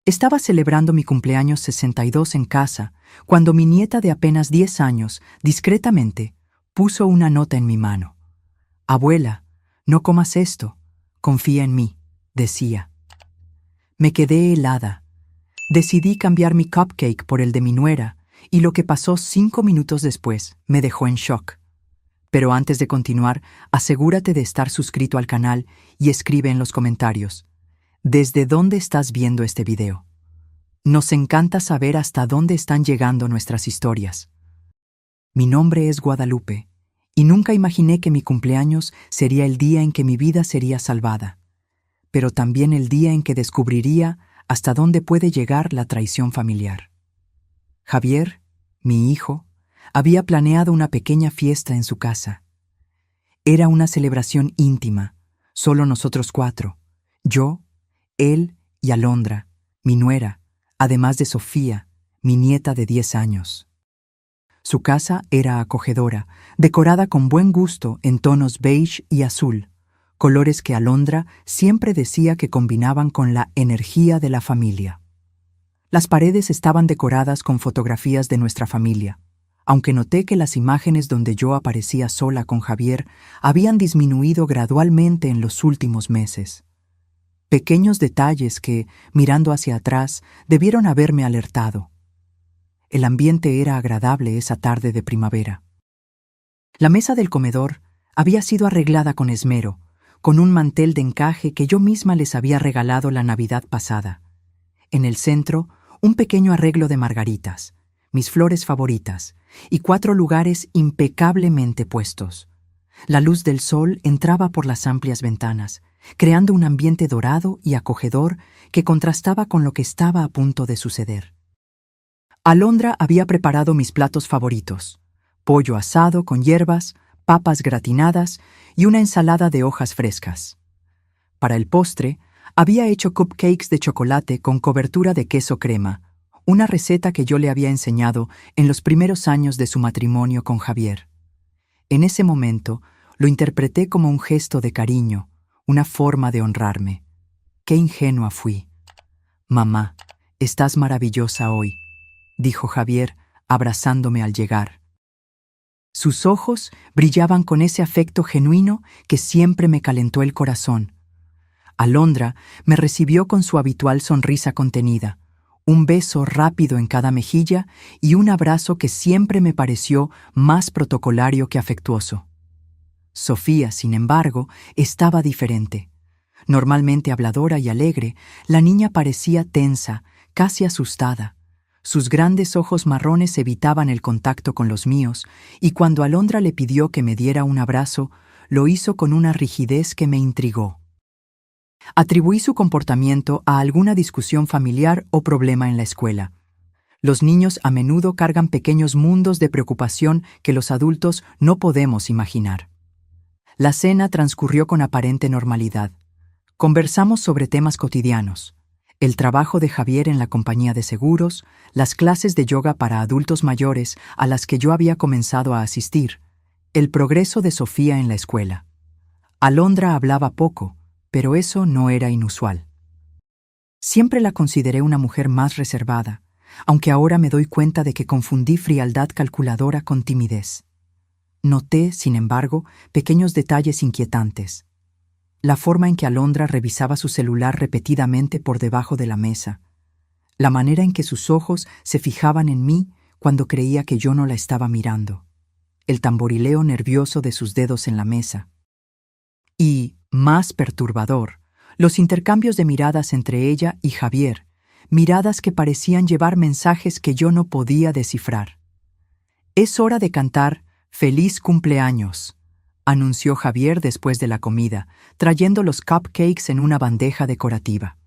Estaba celebrando mi cumpleaños 62 en casa, cuando mi nieta de apenas 10 años, discretamente, puso una nota en mi mano. «Abuela, no comas esto, confía en mí», decía. Me quedé helada. Decidí cambiar mi cupcake por el de mi nuera, y lo que pasó 5 minutos después me dejó en shock. Pero antes de continuar, asegúrate de estar suscrito al canal y escribe en los comentarios: ¿desde dónde estás viendo este video? Nos encanta saber hasta dónde están llegando nuestras historias. Mi nombre es Guadalupe, y nunca imaginé que mi cumpleaños sería el día en que mi vida sería salvada, pero también el día en que descubriría hasta dónde puede llegar la traición familiar. Javier, mi hijo, había planeado una pequeña fiesta en su casa. Era una celebración íntima, solo nosotros 4, yo, él y Alondra, mi nuera, además de Sofía, mi nieta de 10 años. Su casa era acogedora, decorada con buen gusto en tonos beige y azul, colores que Alondra siempre decía que combinaban con la energía de la familia. Las paredes estaban decoradas con fotografías de nuestra familia, aunque noté que las imágenes donde yo aparecía sola con Javier habían disminuido gradualmente en los últimos meses. Pequeños detalles que, mirando hacia atrás, debieron haberme alertado. El ambiente era agradable esa tarde de primavera. La mesa del comedor había sido arreglada con esmero, con un mantel de encaje que yo misma les había regalado la Navidad pasada. En el centro, un pequeño arreglo de margaritas, mis flores favoritas, y 4 lugares impecablemente puestos. La luz del sol entraba por las amplias ventanas, creando un ambiente dorado y acogedor que contrastaba con lo que estaba a punto de suceder. Alondra había preparado mis platos favoritos: pollo asado con hierbas, papas gratinadas y una ensalada de hojas frescas. Para el postre, había hecho cupcakes de chocolate con cobertura de queso crema, una receta que yo le había enseñado en los primeros años de su matrimonio con Javier. En ese momento, lo interpreté como un gesto de cariño, una forma de honrarme. Qué ingenua fui. «Mamá, estás maravillosa hoy», dijo Javier, abrazándome al llegar. Sus ojos brillaban con ese afecto genuino que siempre me calentó el corazón. Alondra me recibió con su habitual sonrisa contenida, un beso rápido en cada mejilla y un abrazo que siempre me pareció más protocolario que afectuoso. Sofía, sin embargo, estaba diferente. Normalmente habladora y alegre, la niña parecía tensa, casi asustada. Sus grandes ojos marrones evitaban el contacto con los míos, y cuando Alondra le pidió que me diera un abrazo, lo hizo con una rigidez que me intrigó. Atribuí su comportamiento a alguna discusión familiar o problema en la escuela. Los niños a menudo cargan pequeños mundos de preocupación que los adultos no podemos imaginar. La cena transcurrió con aparente normalidad. Conversamos sobre temas cotidianos: el trabajo de Javier en la compañía de seguros, las clases de yoga para adultos mayores a las que yo había comenzado a asistir, el progreso de Sofía en la escuela. Alondra hablaba poco, pero eso no era inusual. Siempre la consideré una mujer más reservada, aunque ahora me doy cuenta de que confundí frialdad calculadora con timidez. Noté, sin embargo, pequeños detalles inquietantes. La forma en que Alondra revisaba su celular repetidamente por debajo de la mesa. La manera en que sus ojos se fijaban en mí cuando creía que yo no la estaba mirando. El tamborileo nervioso de sus dedos en la mesa. Y, más perturbador, los intercambios de miradas entre ella y Javier, miradas que parecían llevar mensajes que yo no podía descifrar. «Es hora de cantar ¡Feliz cumpleaños!», anunció Javier después de la comida, trayendo los cupcakes en una bandeja decorativa.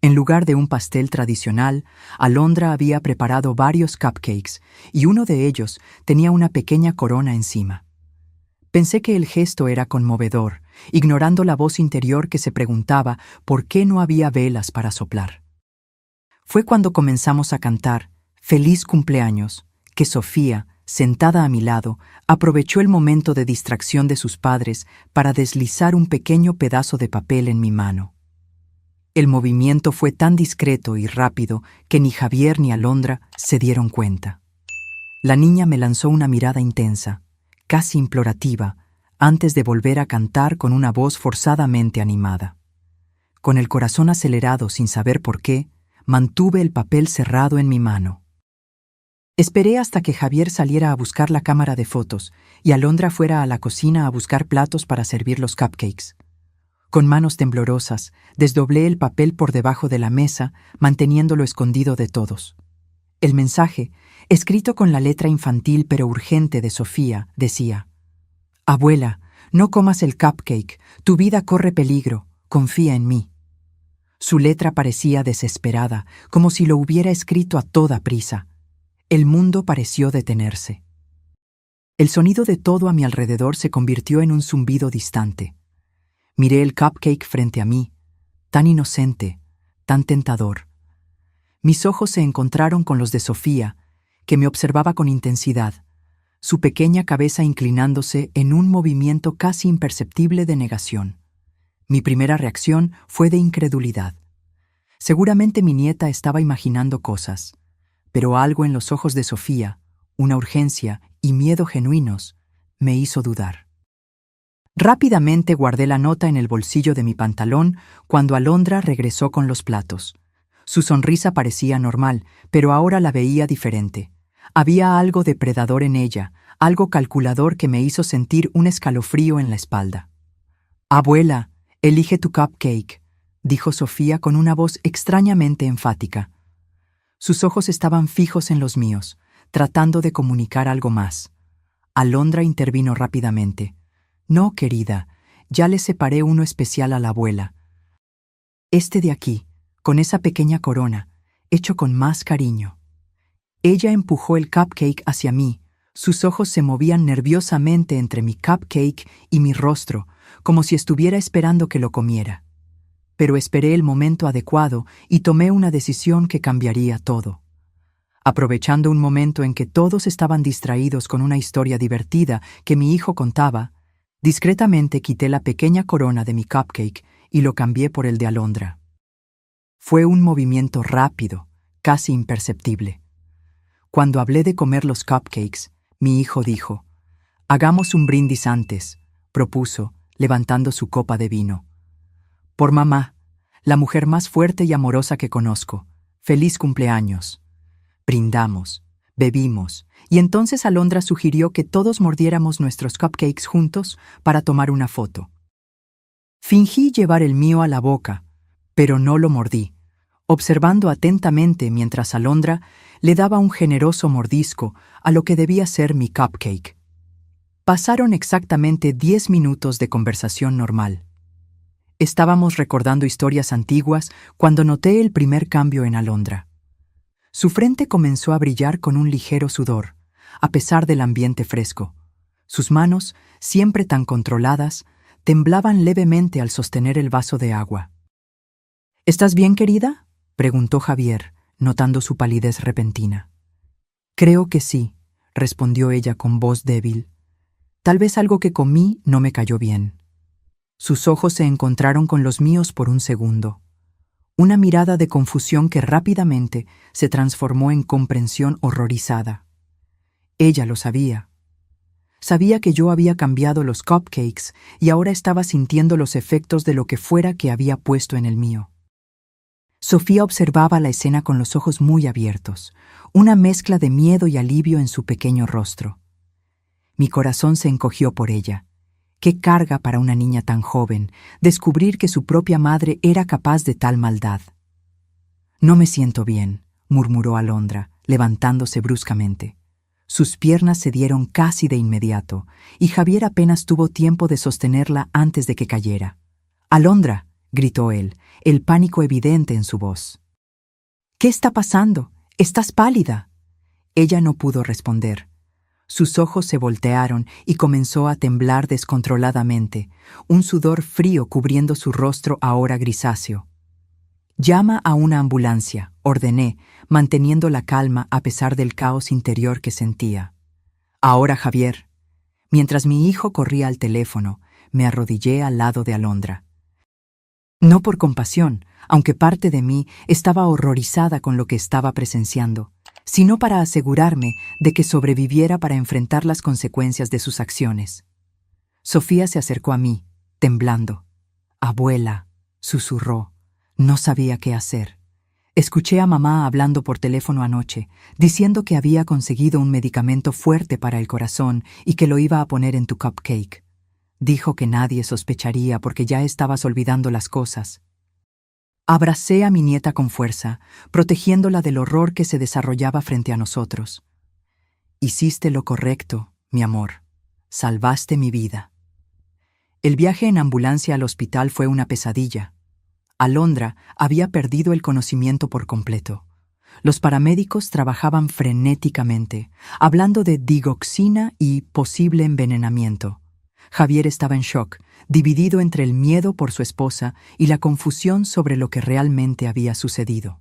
En lugar de un pastel tradicional, Alondra había preparado varios cupcakes y uno de ellos tenía una pequeña corona encima. Pensé que el gesto era conmovedor, ignorando la voz interior que se preguntaba por qué no había velas para soplar. Fue cuando comenzamos a cantar «Feliz cumpleaños» que Sofía, sentada a mi lado, aprovechó el momento de distracción de sus padres para deslizar un pequeño pedazo de papel en mi mano. El movimiento fue tan discreto y rápido que ni Javier ni Alondra se dieron cuenta. La niña me lanzó una mirada intensa, casi implorativa, antes de volver a cantar con una voz forzadamente animada. Con el corazón acelerado sin saber por qué, mantuve el papel cerrado en mi mano. Esperé hasta que Javier saliera a buscar la cámara de fotos y Alondra fuera a la cocina a buscar platos para servir los cupcakes. Con manos temblorosas, desdoblé el papel por debajo de la mesa, manteniéndolo escondido de todos. El mensaje, escrito con la letra infantil pero urgente de Sofía, decía: «Abuela, no comas el cupcake, tu vida corre peligro, confía en mí». Su letra parecía desesperada, como si lo hubiera escrito a toda prisa. El mundo pareció detenerse. El sonido de todo a mi alrededor se convirtió en un zumbido distante. Miré el cupcake frente a mí, tan inocente, tan tentador. Mis ojos se encontraron con los de Sofía, que me observaba con intensidad, su pequeña cabeza inclinándose en un movimiento casi imperceptible de negación. Mi primera reacción fue de incredulidad. Seguramente mi nieta estaba imaginando cosas, pero algo en los ojos de Sofía, una urgencia y miedo genuinos, me hizo dudar. Rápidamente guardé la nota en el bolsillo de mi pantalón cuando Alondra regresó con los platos. Su sonrisa parecía normal, pero ahora la veía diferente. Había algo depredador en ella, algo calculador que me hizo sentir un escalofrío en la espalda. «Abuela, elige tu cupcake», dijo Sofía con una voz extrañamente enfática. Sus ojos estaban fijos en los míos, tratando de comunicar algo más. Alondra intervino rápidamente. «No, querida, ya le separé uno especial a la abuela. Este de aquí, con esa pequeña corona, hecho con más cariño». Ella empujó el cupcake hacia mí. Sus ojos se movían nerviosamente entre mi cupcake y mi rostro, como si estuviera esperando que lo comiera. Pero esperé el momento adecuado y tomé una decisión que cambiaría todo. Aprovechando un momento en que todos estaban distraídos con una historia divertida que mi hijo contaba, discretamente quité la pequeña corona de mi cupcake y lo cambié por el de Alondra. Fue un movimiento rápido, casi imperceptible. Cuando hablé de comer los cupcakes, mi hijo dijo: «Hagamos un brindis antes», propuso, levantando su copa de vino. «Por mamá, la mujer más fuerte y amorosa que conozco. ¡Feliz cumpleaños!». Brindamos, bebimos, y entonces Alondra sugirió que todos mordiéramos nuestros cupcakes juntos para tomar una foto. Fingí llevar el mío a la boca, pero no lo mordí, observando atentamente mientras Alondra le daba un generoso mordisco a lo que debía ser mi cupcake. Pasaron exactamente 10 minutos de conversación normal. Estábamos recordando historias antiguas cuando noté el primer cambio en Alondra. Su frente comenzó a brillar con un ligero sudor, a pesar del ambiente fresco. Sus manos, siempre tan controladas, temblaban levemente al sostener el vaso de agua. «¿Estás bien, querida?», preguntó Javier, notando su palidez repentina. «Creo que sí», respondió ella con voz débil. «Tal vez algo que comí no me cayó bien». Sus ojos se encontraron con los míos por un segundo. Una mirada de confusión que rápidamente se transformó en comprensión horrorizada. Ella lo sabía. Sabía que yo había cambiado los cupcakes y ahora estaba sintiendo los efectos de lo que fuera que había puesto en el mío. Sofía observaba la escena con los ojos muy abiertos, una mezcla de miedo y alivio en su pequeño rostro. Mi corazón se encogió por ella. Qué carga para una niña tan joven descubrir que su propia madre era capaz de tal maldad. «No me siento bien», murmuró Alondra, levantándose bruscamente. Sus piernas se dieron casi de inmediato, y Javier apenas tuvo tiempo de sostenerla antes de que cayera. «Alondra», gritó él, el pánico evidente en su voz. «¿Qué está pasando? Estás pálida». Ella no pudo responder. Sus ojos se voltearon y comenzó a temblar descontroladamente, un sudor frío cubriendo su rostro ahora grisáceo. «Llama a una ambulancia», ordené, manteniendo la calma a pesar del caos interior que sentía. «Ahora, Javier». Mientras mi hijo corría al teléfono, me arrodillé al lado de Alondra. No por compasión, aunque parte de mí estaba horrorizada con lo que estaba presenciando, sino para asegurarme de que sobreviviera para enfrentar las consecuencias de sus acciones. Sofía se acercó a mí, temblando. «Abuela», susurró. No sabía qué hacer. Escuché a mamá hablando por teléfono anoche, diciendo que había conseguido un medicamento fuerte para el corazón y que lo iba a poner en tu cupcake. Dijo que nadie sospecharía porque ya estabas olvidando las cosas. Abracé a mi nieta con fuerza, protegiéndola del horror que se desarrollaba frente a nosotros. Hiciste lo correcto, mi amor. Salvaste mi vida. El viaje en ambulancia al hospital fue una pesadilla. Alondra había perdido el conocimiento por completo. Los paramédicos trabajaban frenéticamente, hablando de digoxina y posible envenenamiento. Javier estaba en shock, dividido entre el miedo por su esposa y la confusión sobre lo que realmente había sucedido.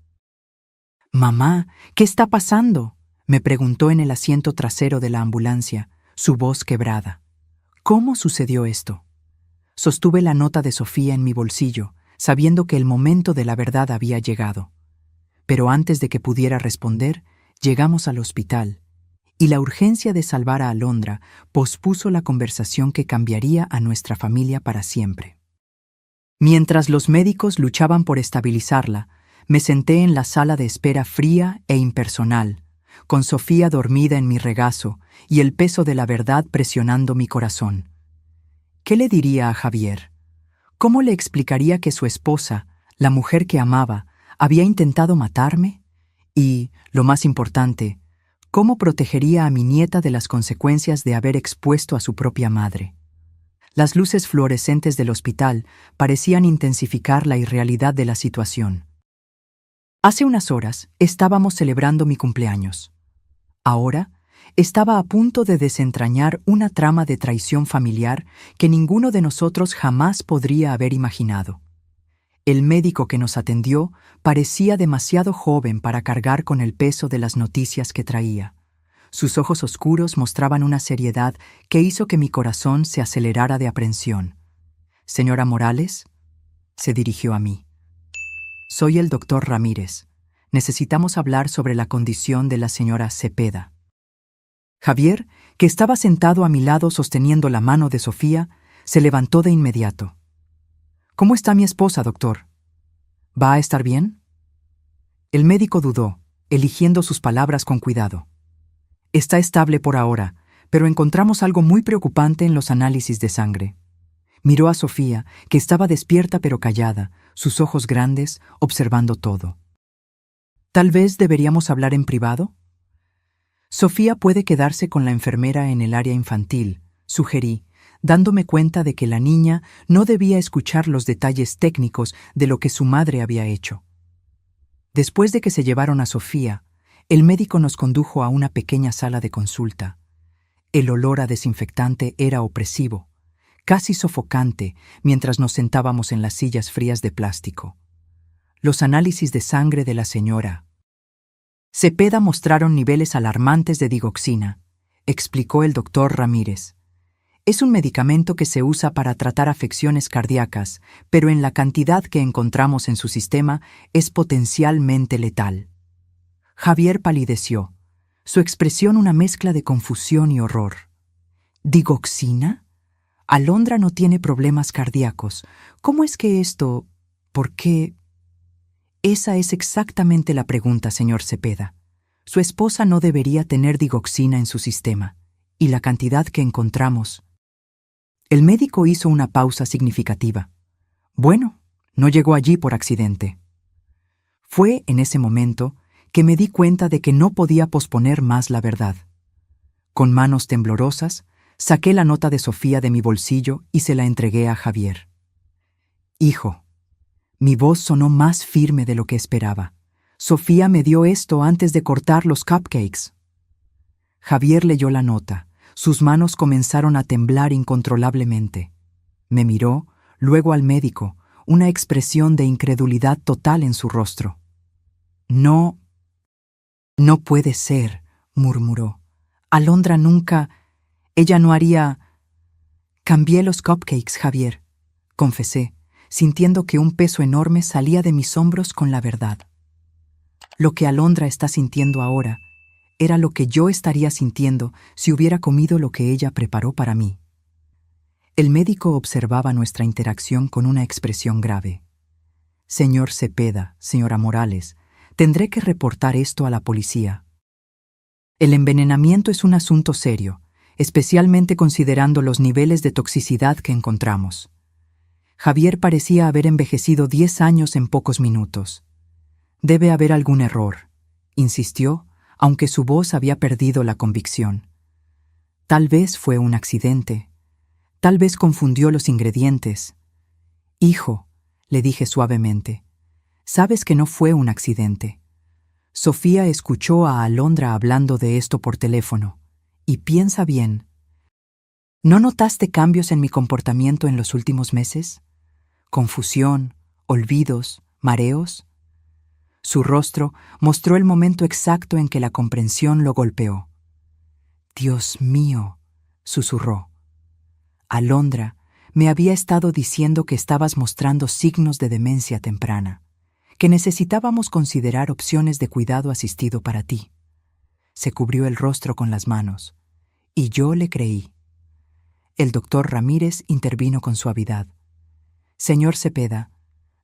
«Mamá, ¿qué está pasando?», me preguntó en el asiento trasero de la ambulancia, su voz quebrada. «¿Cómo sucedió esto?». Sostuve la nota de Sofía en mi bolsillo, sabiendo que el momento de la verdad había llegado. Pero antes de que pudiera responder, llegamos al hospital, y la urgencia de salvar a Alondra pospuso la conversación que cambiaría a nuestra familia para siempre. Mientras los médicos luchaban por estabilizarla, me senté en la sala de espera fría e impersonal, con Sofía dormida en mi regazo y el peso de la verdad presionando mi corazón. ¿Qué le diría a Javier? ¿Cómo le explicaría que su esposa, la mujer que amaba, había intentado matarme? Y, lo más importante, ¿cómo protegería a mi nieta de las consecuencias de haber expuesto a su propia madre? Las luces fluorescentes del hospital parecían intensificar la irrealidad de la situación. Hace unas horas estábamos celebrando mi cumpleaños. Ahora estaba a punto de desentrañar una trama de traición familiar que ninguno de nosotros jamás podría haber imaginado. El médico que nos atendió parecía demasiado joven para cargar con el peso de las noticias que traía. Sus ojos oscuros mostraban una seriedad que hizo que mi corazón se acelerara de aprensión. «Señora Morales», se dirigió a mí. «Soy el doctor Ramírez. Necesitamos hablar sobre la condición de la señora Cepeda». Javier, que estaba sentado a mi lado sosteniendo la mano de Sofía, se levantó de inmediato. «¿Cómo está mi esposa, doctor? ¿Va a estar bien?». El médico dudó, eligiendo sus palabras con cuidado. «Está estable por ahora, pero encontramos algo muy preocupante en los análisis de sangre». Miró a Sofía, que estaba despierta pero callada, sus ojos grandes, observando todo. «¿Tal vez deberíamos hablar en privado?». «Sofía puede quedarse con la enfermera en el área infantil», sugerí, dándome cuenta de que la niña no debía escuchar los detalles técnicos de lo que su madre había hecho. Después de que se llevaron a Sofía, el médico nos condujo a una pequeña sala de consulta. El olor a desinfectante era opresivo, casi sofocante, mientras nos sentábamos en las sillas frías de plástico. Los análisis de sangre de la señora Cepeda mostraron niveles alarmantes de digoxina, explicó el doctor Ramírez. Es un medicamento que se usa para tratar afecciones cardíacas, pero en la cantidad que encontramos en su sistema es potencialmente letal. Javier palideció, su expresión una mezcla de confusión y horror. ¿Digoxina? Alondra no tiene problemas cardíacos. ¿Cómo es que esto? ¿Por qué? Esa es exactamente la pregunta, señor Cepeda. Su esposa no debería tener digoxina en su sistema, y la cantidad que encontramos. El médico hizo una pausa significativa. Bueno, no llegó allí por accidente. Fue en ese momento que me di cuenta de que no podía posponer más la verdad. Con manos temblorosas, saqué la nota de Sofía de mi bolsillo y se la entregué a Javier. «Hijo». Mi voz sonó más firme de lo que esperaba. «Sofía me dio esto antes de cortar los cupcakes». Javier leyó la nota. Sus manos comenzaron a temblar incontrolablemente. Me miró, luego al médico, una expresión de incredulidad total en su rostro. «No puede ser», murmuró. «Alondra nunca... Ella no haría...». «Cambié los cupcakes, Javier», confesé, sintiendo que un peso enorme salía de mis hombros con la verdad. Lo que Alondra está sintiendo ahora era lo que yo estaría sintiendo si hubiera comido lo que ella preparó para mí. El médico observaba nuestra interacción con una expresión grave. Señor Cepeda, señora Morales, tendré que reportar esto a la policía. El envenenamiento es un asunto serio, especialmente considerando los niveles de toxicidad que encontramos. Javier parecía haber envejecido 10 años en pocos minutos. Debe haber algún error, insistió, aunque su voz había perdido la convicción. Tal vez fue un accidente. Tal vez confundió los ingredientes. Hijo, le dije suavemente, sabes que no fue un accidente. Sofía escuchó a Alondra hablando de esto por teléfono. Y piensa bien. ¿No notaste cambios en mi comportamiento en los últimos meses? ¿Confusión, olvidos, mareos? Su rostro mostró el momento exacto en que la comprensión lo golpeó. Dios mío, susurró. Alondra me había estado diciendo que estabas mostrando signos de demencia temprana, que necesitábamos considerar opciones de cuidado asistido para ti. Se cubrió el rostro con las manos, y yo le creí. El doctor Ramírez intervino con suavidad. Señor Cepeda,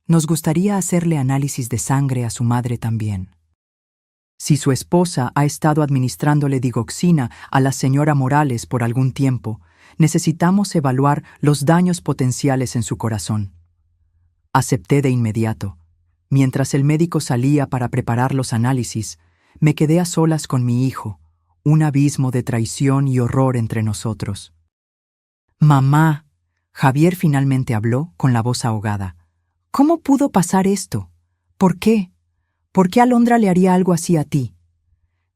nos gustaría hacerle análisis de sangre a su madre también. Si su esposa ha estado administrándole digoxina a la señora Morales por algún tiempo, necesitamos evaluar los daños potenciales en su corazón. Acepté de inmediato. Mientras el médico salía para preparar los análisis, me quedé a solas con mi hijo, un abismo de traición y horror entre nosotros. Mamá, Javier finalmente habló con la voz ahogada. ¿Cómo pudo pasar esto? ¿Por qué? ¿Por qué Alondra le haría algo así a ti?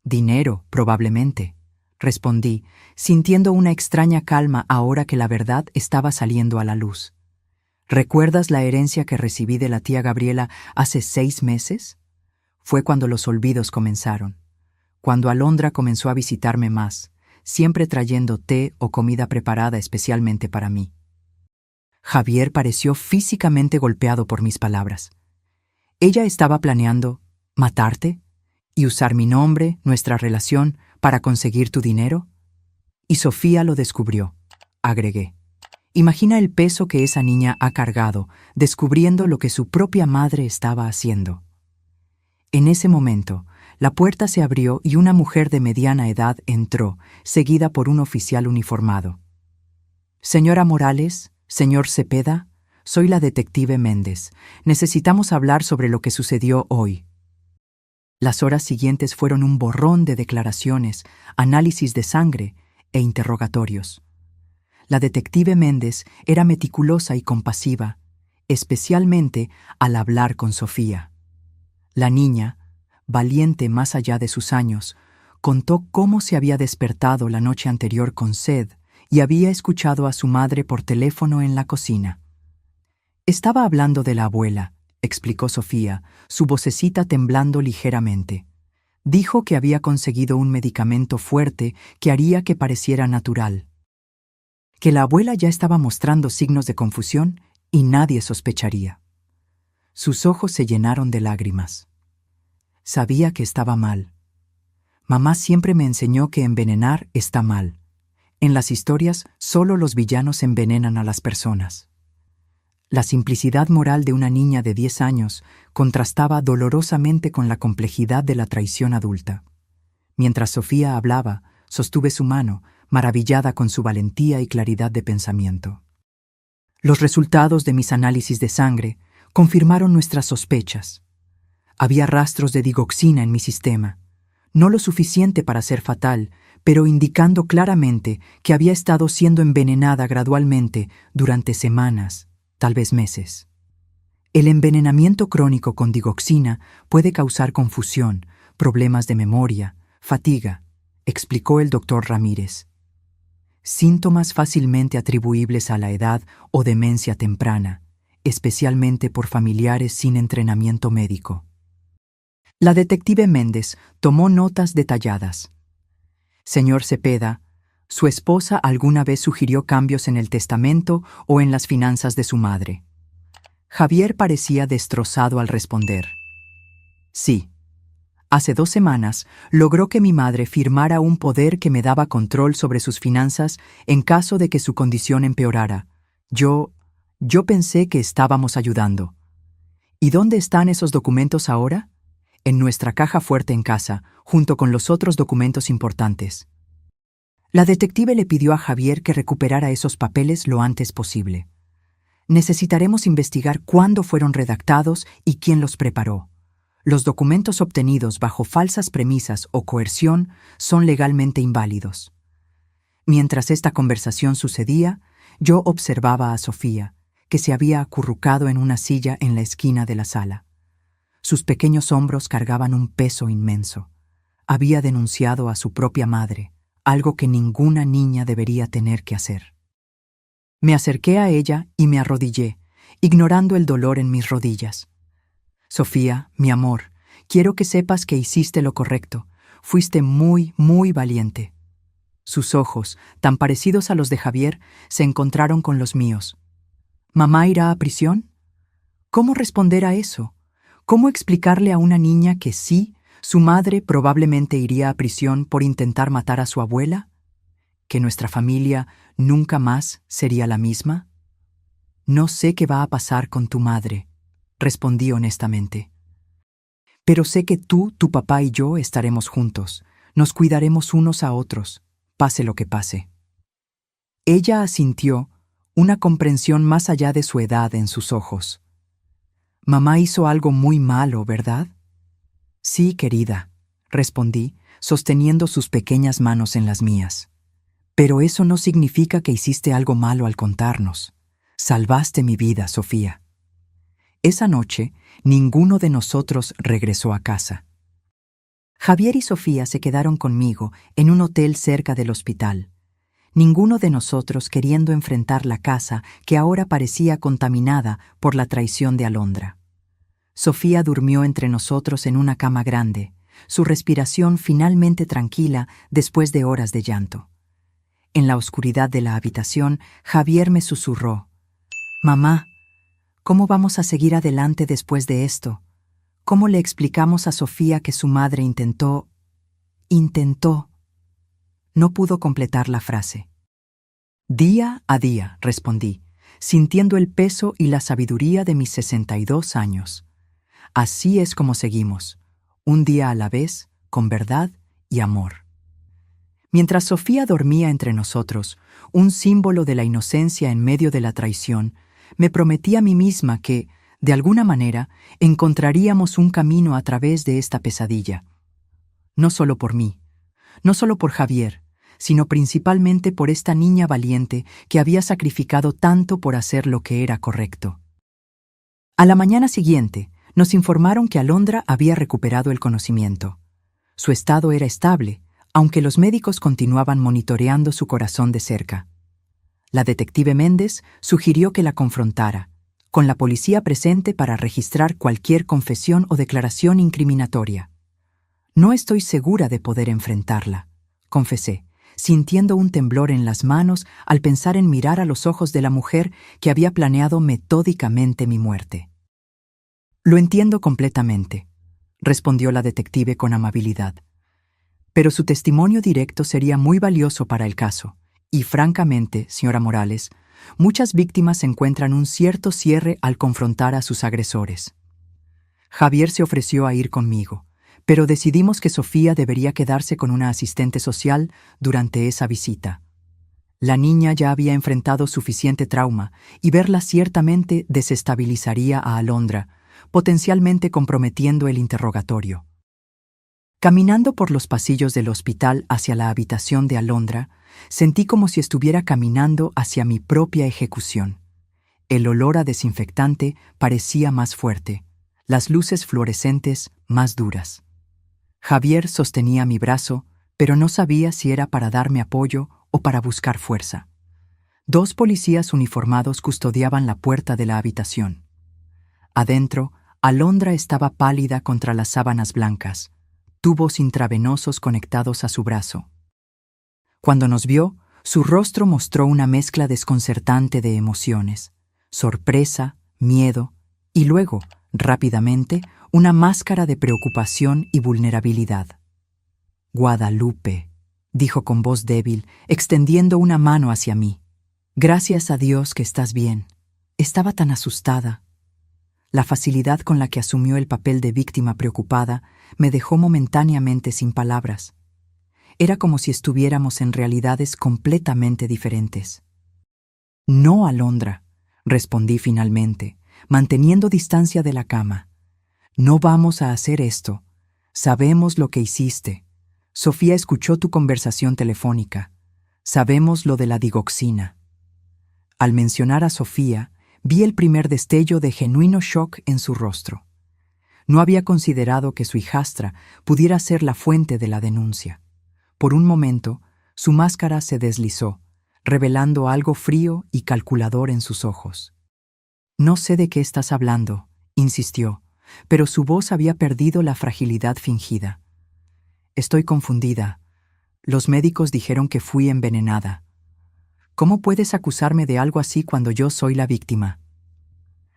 Dinero, probablemente, respondí, sintiendo una extraña calma ahora que la verdad estaba saliendo a la luz. ¿Recuerdas la herencia que recibí de la tía Gabriela hace 6 meses? Fue cuando los olvidos comenzaron, cuando Alondra comenzó a visitarme más, siempre trayendo té o comida preparada especialmente para mí. Javier pareció físicamente golpeado por mis palabras. Ella estaba planeando matarte y usar mi nombre, nuestra relación, para conseguir tu dinero. Y Sofía lo descubrió, agregué. Imagina el peso que esa niña ha cargado, descubriendo lo que su propia madre estaba haciendo. En ese momento, la puerta se abrió y una mujer de mediana edad entró, seguida por un oficial uniformado. Señora Morales, señor Cepeda, soy la detective Méndez. Necesitamos hablar sobre lo que sucedió hoy. Las horas siguientes fueron un borrón de declaraciones, análisis de sangre e interrogatorios. La detective Méndez era meticulosa y compasiva, especialmente al hablar con Sofía. La niña, valiente más allá de sus años, contó cómo se había despertado la noche anterior con sed y había escuchado a su madre por teléfono en la cocina. Estaba hablando de la abuela, explicó Sofía, su vocecita temblando ligeramente. Dijo que había conseguido un medicamento fuerte que haría que pareciera natural. Que la abuela ya estaba mostrando signos de confusión y nadie sospecharía. Sus ojos se llenaron de lágrimas. Sabía que estaba mal. Mamá siempre me enseñó que envenenar está mal. En las historias, solo los villanos envenenan a las personas. La simplicidad moral de una niña de 10 años contrastaba dolorosamente con la complejidad de la traición adulta. Mientras Sofía hablaba, sostuve su mano, maravillada con su valentía y claridad de pensamiento. Los resultados de mis análisis de sangre confirmaron nuestras sospechas. Había rastros de digoxina en mi sistema, no lo suficiente para ser fatal, pero indicando claramente que había estado siendo envenenada gradualmente durante semanas, tal vez meses. El envenenamiento crónico con digoxina puede causar confusión, problemas de memoria, fatiga, explicó el doctor Ramírez. Síntomas fácilmente atribuibles a la edad o demencia temprana, especialmente por familiares sin entrenamiento médico. La detective Méndez tomó notas detalladas. Señor Cepeda, ¿su esposa alguna vez sugirió cambios en el testamento o en las finanzas de su madre? Javier parecía destrozado al responder. Sí. Hace 2 semanas logró que mi madre firmara un poder que me daba control sobre sus finanzas en caso de que su condición empeorara. Yo pensé que estábamos ayudando. ¿Y dónde están esos documentos ahora? En nuestra caja fuerte en casa, junto con los otros documentos importantes. La detective le pidió a Javier que recuperara esos papeles lo antes posible. Necesitaremos investigar cuándo fueron redactados y quién los preparó. Los documentos obtenidos bajo falsas premisas o coerción son legalmente inválidos. Mientras esta conversación sucedía, yo observaba a Sofía, que se había acurrucado en una silla en la esquina de la sala. Sus pequeños hombros cargaban un peso inmenso. Había denunciado a su propia madre, algo que ninguna niña debería tener que hacer. Me acerqué a ella y me arrodillé, ignorando el dolor en mis rodillas. Sofía, mi amor, quiero que sepas que hiciste lo correcto. Fuiste muy, muy valiente. Sus ojos, tan parecidos a los de Javier, se encontraron con los míos. ¿Mamá irá a prisión? ¿Cómo responder a eso? ¿Cómo explicarle a una niña que sí, su madre probablemente iría a prisión por intentar matar a su abuela? ¿Que nuestra familia nunca más sería la misma? No sé qué va a pasar con tu madre, respondí honestamente. Pero sé que tú, tu papá y yo estaremos juntos. Nos cuidaremos unos a otros, pase lo que pase. Ella asintió, una comprensión más allá de su edad en sus ojos. Mamá hizo algo muy malo, ¿verdad? Sí, querida, respondí, sosteniendo sus pequeñas manos en las mías. Pero eso no significa que hiciste algo malo al contarnos. Salvaste mi vida, Sofía. Esa noche, ninguno de nosotros regresó a casa. Javier y Sofía se quedaron conmigo en un hotel cerca del hospital. Ninguno de nosotros queriendo enfrentar la casa que ahora parecía contaminada por la traición de Alondra. Sofía durmió entre nosotros en una cama grande, su respiración finalmente tranquila después de horas de llanto. En la oscuridad de la habitación, Javier me susurró: «Mamá, ¿cómo vamos a seguir adelante después de esto? ¿Cómo le explicamos a Sofía que su madre intentó? No pudo completar la frase. Día a día, respondí, sintiendo el peso y la sabiduría de mis 62 años. Así es como seguimos, un día a la vez, con verdad y amor. Mientras Sofía dormía entre nosotros, un símbolo de la inocencia en medio de la traición, me prometí a mí misma que, de alguna manera, encontraríamos un camino a través de esta pesadilla. No solo por mí, no solo por Javier, sino principalmente por esta niña valiente que había sacrificado tanto por hacer lo que era correcto. A la mañana siguiente, nos informaron que Alondra había recuperado el conocimiento. Su estado era estable, aunque los médicos continuaban monitoreando su corazón de cerca. La detective Méndez sugirió que la confrontara, con la policía presente para registrar cualquier confesión o declaración incriminatoria. No estoy segura de poder enfrentarla, confesé, sintiendo un temblor en las manos al pensar en mirar a los ojos de la mujer que había planeado metódicamente mi muerte. Lo entiendo completamente, respondió la detective con amabilidad. Pero su testimonio directo sería muy valioso para el caso, y francamente, señora Morales, muchas víctimas encuentran un cierto cierre al confrontar a sus agresores. Javier se ofreció a ir conmigo, pero decidimos que Sofía debería quedarse con una asistente social durante esa visita. La niña ya había enfrentado suficiente trauma y verla ciertamente desestabilizaría a Alondra, potencialmente comprometiendo el interrogatorio. Caminando por los pasillos del hospital hacia la habitación de Alondra, sentí como si estuviera caminando hacia mi propia ejecución. El olor a desinfectante parecía más fuerte, las luces fluorescentes más duras. Javier sostenía mi brazo, pero no sabía si era para darme apoyo o para buscar fuerza. 2 policías uniformados custodiaban la puerta de la habitación. Adentro, Alondra estaba pálida contra las sábanas blancas, tubos intravenosos conectados a su brazo. Cuando nos vio, su rostro mostró una mezcla desconcertante de emociones: sorpresa, miedo Y luego, rápidamente, una máscara de preocupación y vulnerabilidad. Guadalupe, dijo con voz débil, extendiendo una mano hacia mí. Gracias a Dios que estás bien. Estaba tan asustada. La facilidad con la que asumió el papel de víctima preocupada me dejó momentáneamente sin palabras. Era como si estuviéramos en realidades completamente diferentes. No, Alondra, respondí finalmente, manteniendo distancia de la cama. No vamos a hacer esto. Sabemos lo que hiciste. Sofía escuchó tu conversación telefónica. Sabemos lo de la digoxina. Al mencionar a Sofía, vi el primer destello de genuino shock en su rostro. No había considerado que su hijastra pudiera ser la fuente de la denuncia. Por un momento, su máscara se deslizó, revelando algo frío y calculador en sus ojos. No sé de qué estás hablando, insistió, pero su voz había perdido la fragilidad fingida. Estoy confundida. Los médicos dijeron que fui envenenada. ¿Cómo puedes acusarme de algo así cuando yo soy la víctima?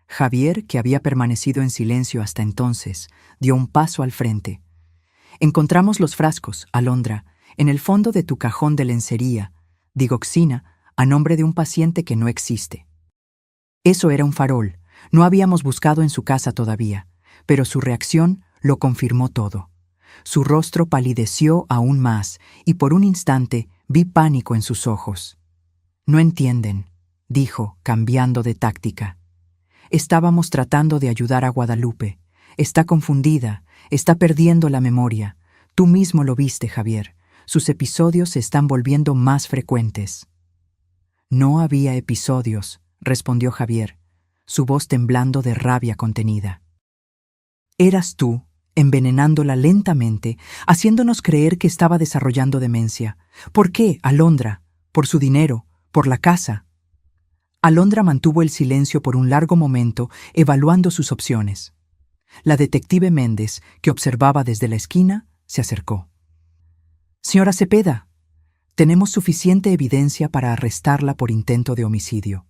Javier, que había permanecido en silencio hasta entonces, dio un paso al frente. Encontramos los frascos, Alondra, en el fondo de tu cajón de lencería, digoxina, a nombre de un paciente que no existe. Eso era un farol. No habíamos buscado en su casa todavía, pero su reacción lo confirmó todo. Su rostro palideció aún más y por un instante vi pánico en sus ojos. No entienden, dijo, cambiando de táctica. Estábamos tratando de ayudar a Guadalupe. Está confundida, está perdiendo la memoria. Tú mismo lo viste, Javier. Sus episodios se están volviendo más frecuentes. No había episodios, respondió Javier, su voz temblando de rabia contenida. Eras tú, envenenándola lentamente, haciéndonos creer que estaba desarrollando demencia. ¿Por qué, Alondra? ¿Por su dinero? ¿Por la casa? Alondra mantuvo el silencio por un largo momento, evaluando sus opciones. La detective Méndez, que observaba desde la esquina, se acercó. Señora Cepeda, tenemos suficiente evidencia para arrestarla por intento de homicidio.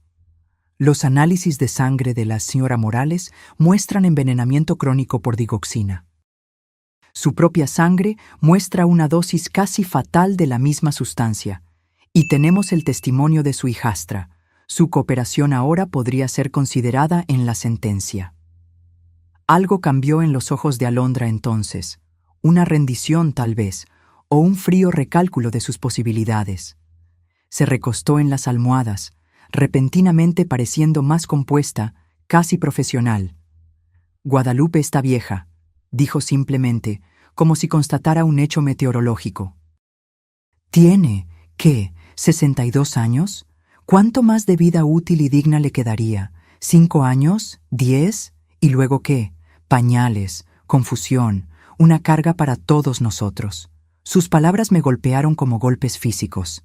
Los análisis de sangre de la señora Morales muestran envenenamiento crónico por digoxina. Su propia sangre muestra una dosis casi fatal de la misma sustancia, y tenemos el testimonio de su hijastra. Su cooperación ahora podría ser considerada en la sentencia. Algo cambió en los ojos de Alondra entonces, una rendición tal vez, o un frío recálculo de sus posibilidades. Se recostó en las almohadas, repentinamente pareciendo más compuesta, casi profesional. Guadalupe está vieja, dijo simplemente, como si constatara un hecho meteorológico. ¿Tiene, qué, 62 años? ¿Cuánto más de vida útil y digna le quedaría? ¿5 años? ¿10? ¿Y luego qué? Pañales, confusión, una carga para todos nosotros. Sus palabras me golpearon como golpes físicos.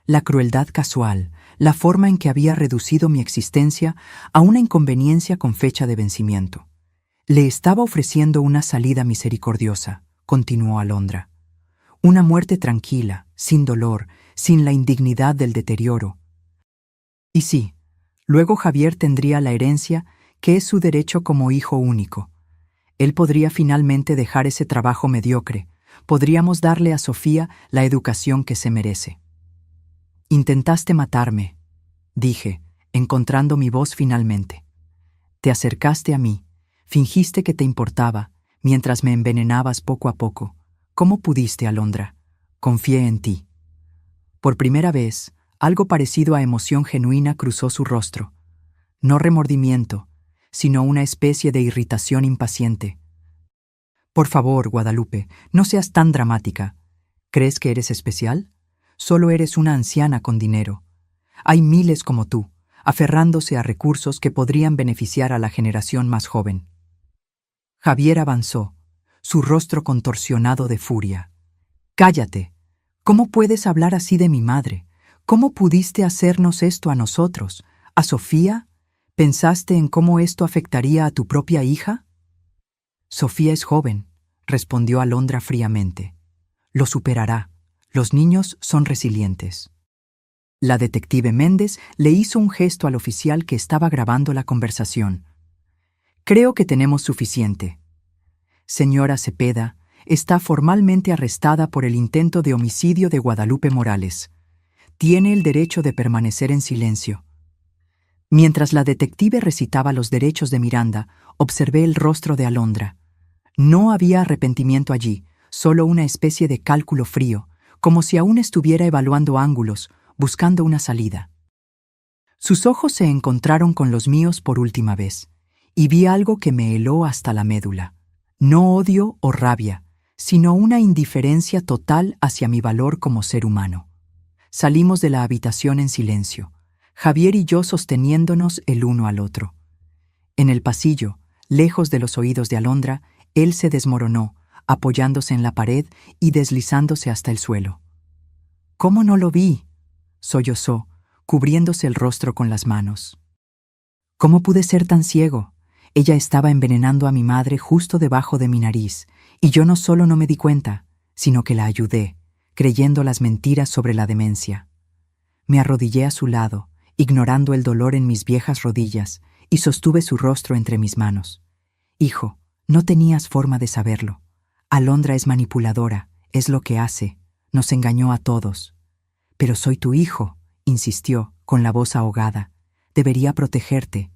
La crueldad casual, la forma en que había reducido mi existencia a una inconveniencia con fecha de vencimiento. Le estaba ofreciendo una salida misericordiosa, continuó Alondra. Una muerte tranquila, sin dolor, sin la indignidad del deterioro. Y sí, luego Javier tendría la herencia, que es su derecho como hijo único. Él podría finalmente dejar ese trabajo mediocre. Podríamos darle a Sofía la educación que se merece. Intentaste matarme, dije, encontrando mi voz finalmente. Te acercaste a mí, fingiste que te importaba, mientras me envenenabas poco a poco. ¿Cómo pudiste, Alondra? Confié en ti. Por primera vez, algo parecido a emoción genuina cruzó su rostro. No remordimiento, sino una especie de irritación impaciente. Por favor, Guadalupe, no seas tan dramática. ¿Crees que eres especial? Solo eres una anciana con dinero. Hay miles como tú, aferrándose a recursos que podrían beneficiar a la generación más joven. Javier avanzó, su rostro contorsionado de furia. «Cállate. ¿Cómo puedes hablar así de mi madre? ¿Cómo pudiste hacernos esto a nosotros? ¿A Sofía? ¿Pensaste en cómo esto afectaría a tu propia hija?» «Sofía es joven», respondió Alondra fríamente. «Lo superará. Los niños son resilientes». La detective Méndez le hizo un gesto al oficial que estaba grabando la conversación. Creo que tenemos suficiente. Señora Cepeda está formalmente arrestada por el intento de homicidio de Guadalupe Morales. Tiene el derecho de permanecer en silencio. Mientras la detective recitaba los derechos de Miranda, observé el rostro de Alondra. No había arrepentimiento allí, solo una especie de cálculo frío, como si aún estuviera evaluando ángulos, buscando una salida. Sus ojos se encontraron con los míos por última vez, y vi algo que me heló hasta la médula. No odio o rabia, sino una indiferencia total hacia mi valor como ser humano. Salimos de la habitación en silencio, Javier y yo sosteniéndonos el uno al otro. En el pasillo, lejos de los oídos de Alondra, él se desmoronó, apoyándose en la pared y deslizándose hasta el suelo. «¿Cómo no lo vi?», sollozó, cubriéndose el rostro con las manos. «¿Cómo pude ser tan ciego? Ella estaba envenenando a mi madre justo debajo de mi nariz, y yo no solo no me di cuenta, sino que la ayudé, creyendo las mentiras sobre la demencia. Me arrodillé a su lado, ignorando el dolor en mis viejas rodillas, y sostuve su rostro entre mis manos. Hijo, no tenías forma de saberlo. Alondra es manipuladora, es lo que hace, nos engañó a todos. Pero soy tu hijo, insistió, con la voz ahogada. Debería protegerte.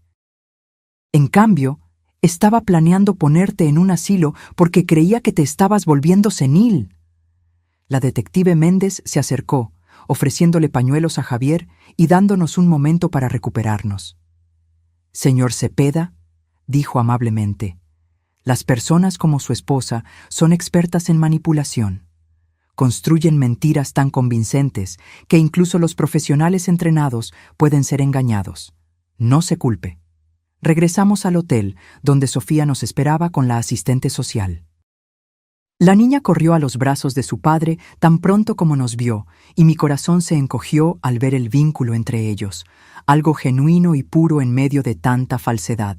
En cambio, estaba planeando ponerte en un asilo porque creía que te estabas volviendo senil. La detective Méndez se acercó, ofreciéndole pañuelos a Javier y dándonos un momento para recuperarnos. «Señor Cepeda», dijo amablemente, «las personas como su esposa son expertas en manipulación. Construyen mentiras tan convincentes que incluso los profesionales entrenados pueden ser engañados. No se culpe». Regresamos al hotel, donde Sofía nos esperaba con la asistente social. La niña corrió a los brazos de su padre tan pronto como nos vio, y mi corazón se encogió al ver el vínculo entre ellos, algo genuino y puro en medio de tanta falsedad.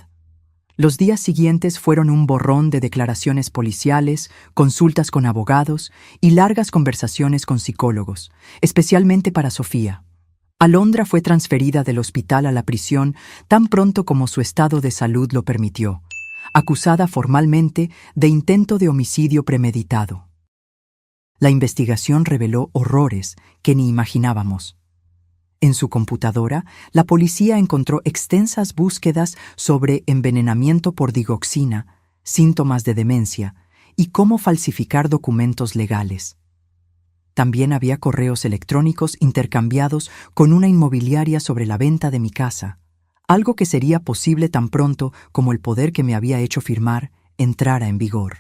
Los días siguientes fueron un borrón de declaraciones policiales, consultas con abogados y largas conversaciones con psicólogos, especialmente para Sofía. Alondra fue transferida del hospital a la prisión tan pronto como su estado de salud lo permitió, acusada formalmente de intento de homicidio premeditado. La investigación reveló horrores que ni imaginábamos. En su computadora, la policía encontró extensas búsquedas sobre envenenamiento por digoxina, síntomas de demencia y cómo falsificar documentos legales. También había correos electrónicos intercambiados con una inmobiliaria sobre la venta de mi casa, algo que sería posible tan pronto como el poder que me había hecho firmar entrara en vigor.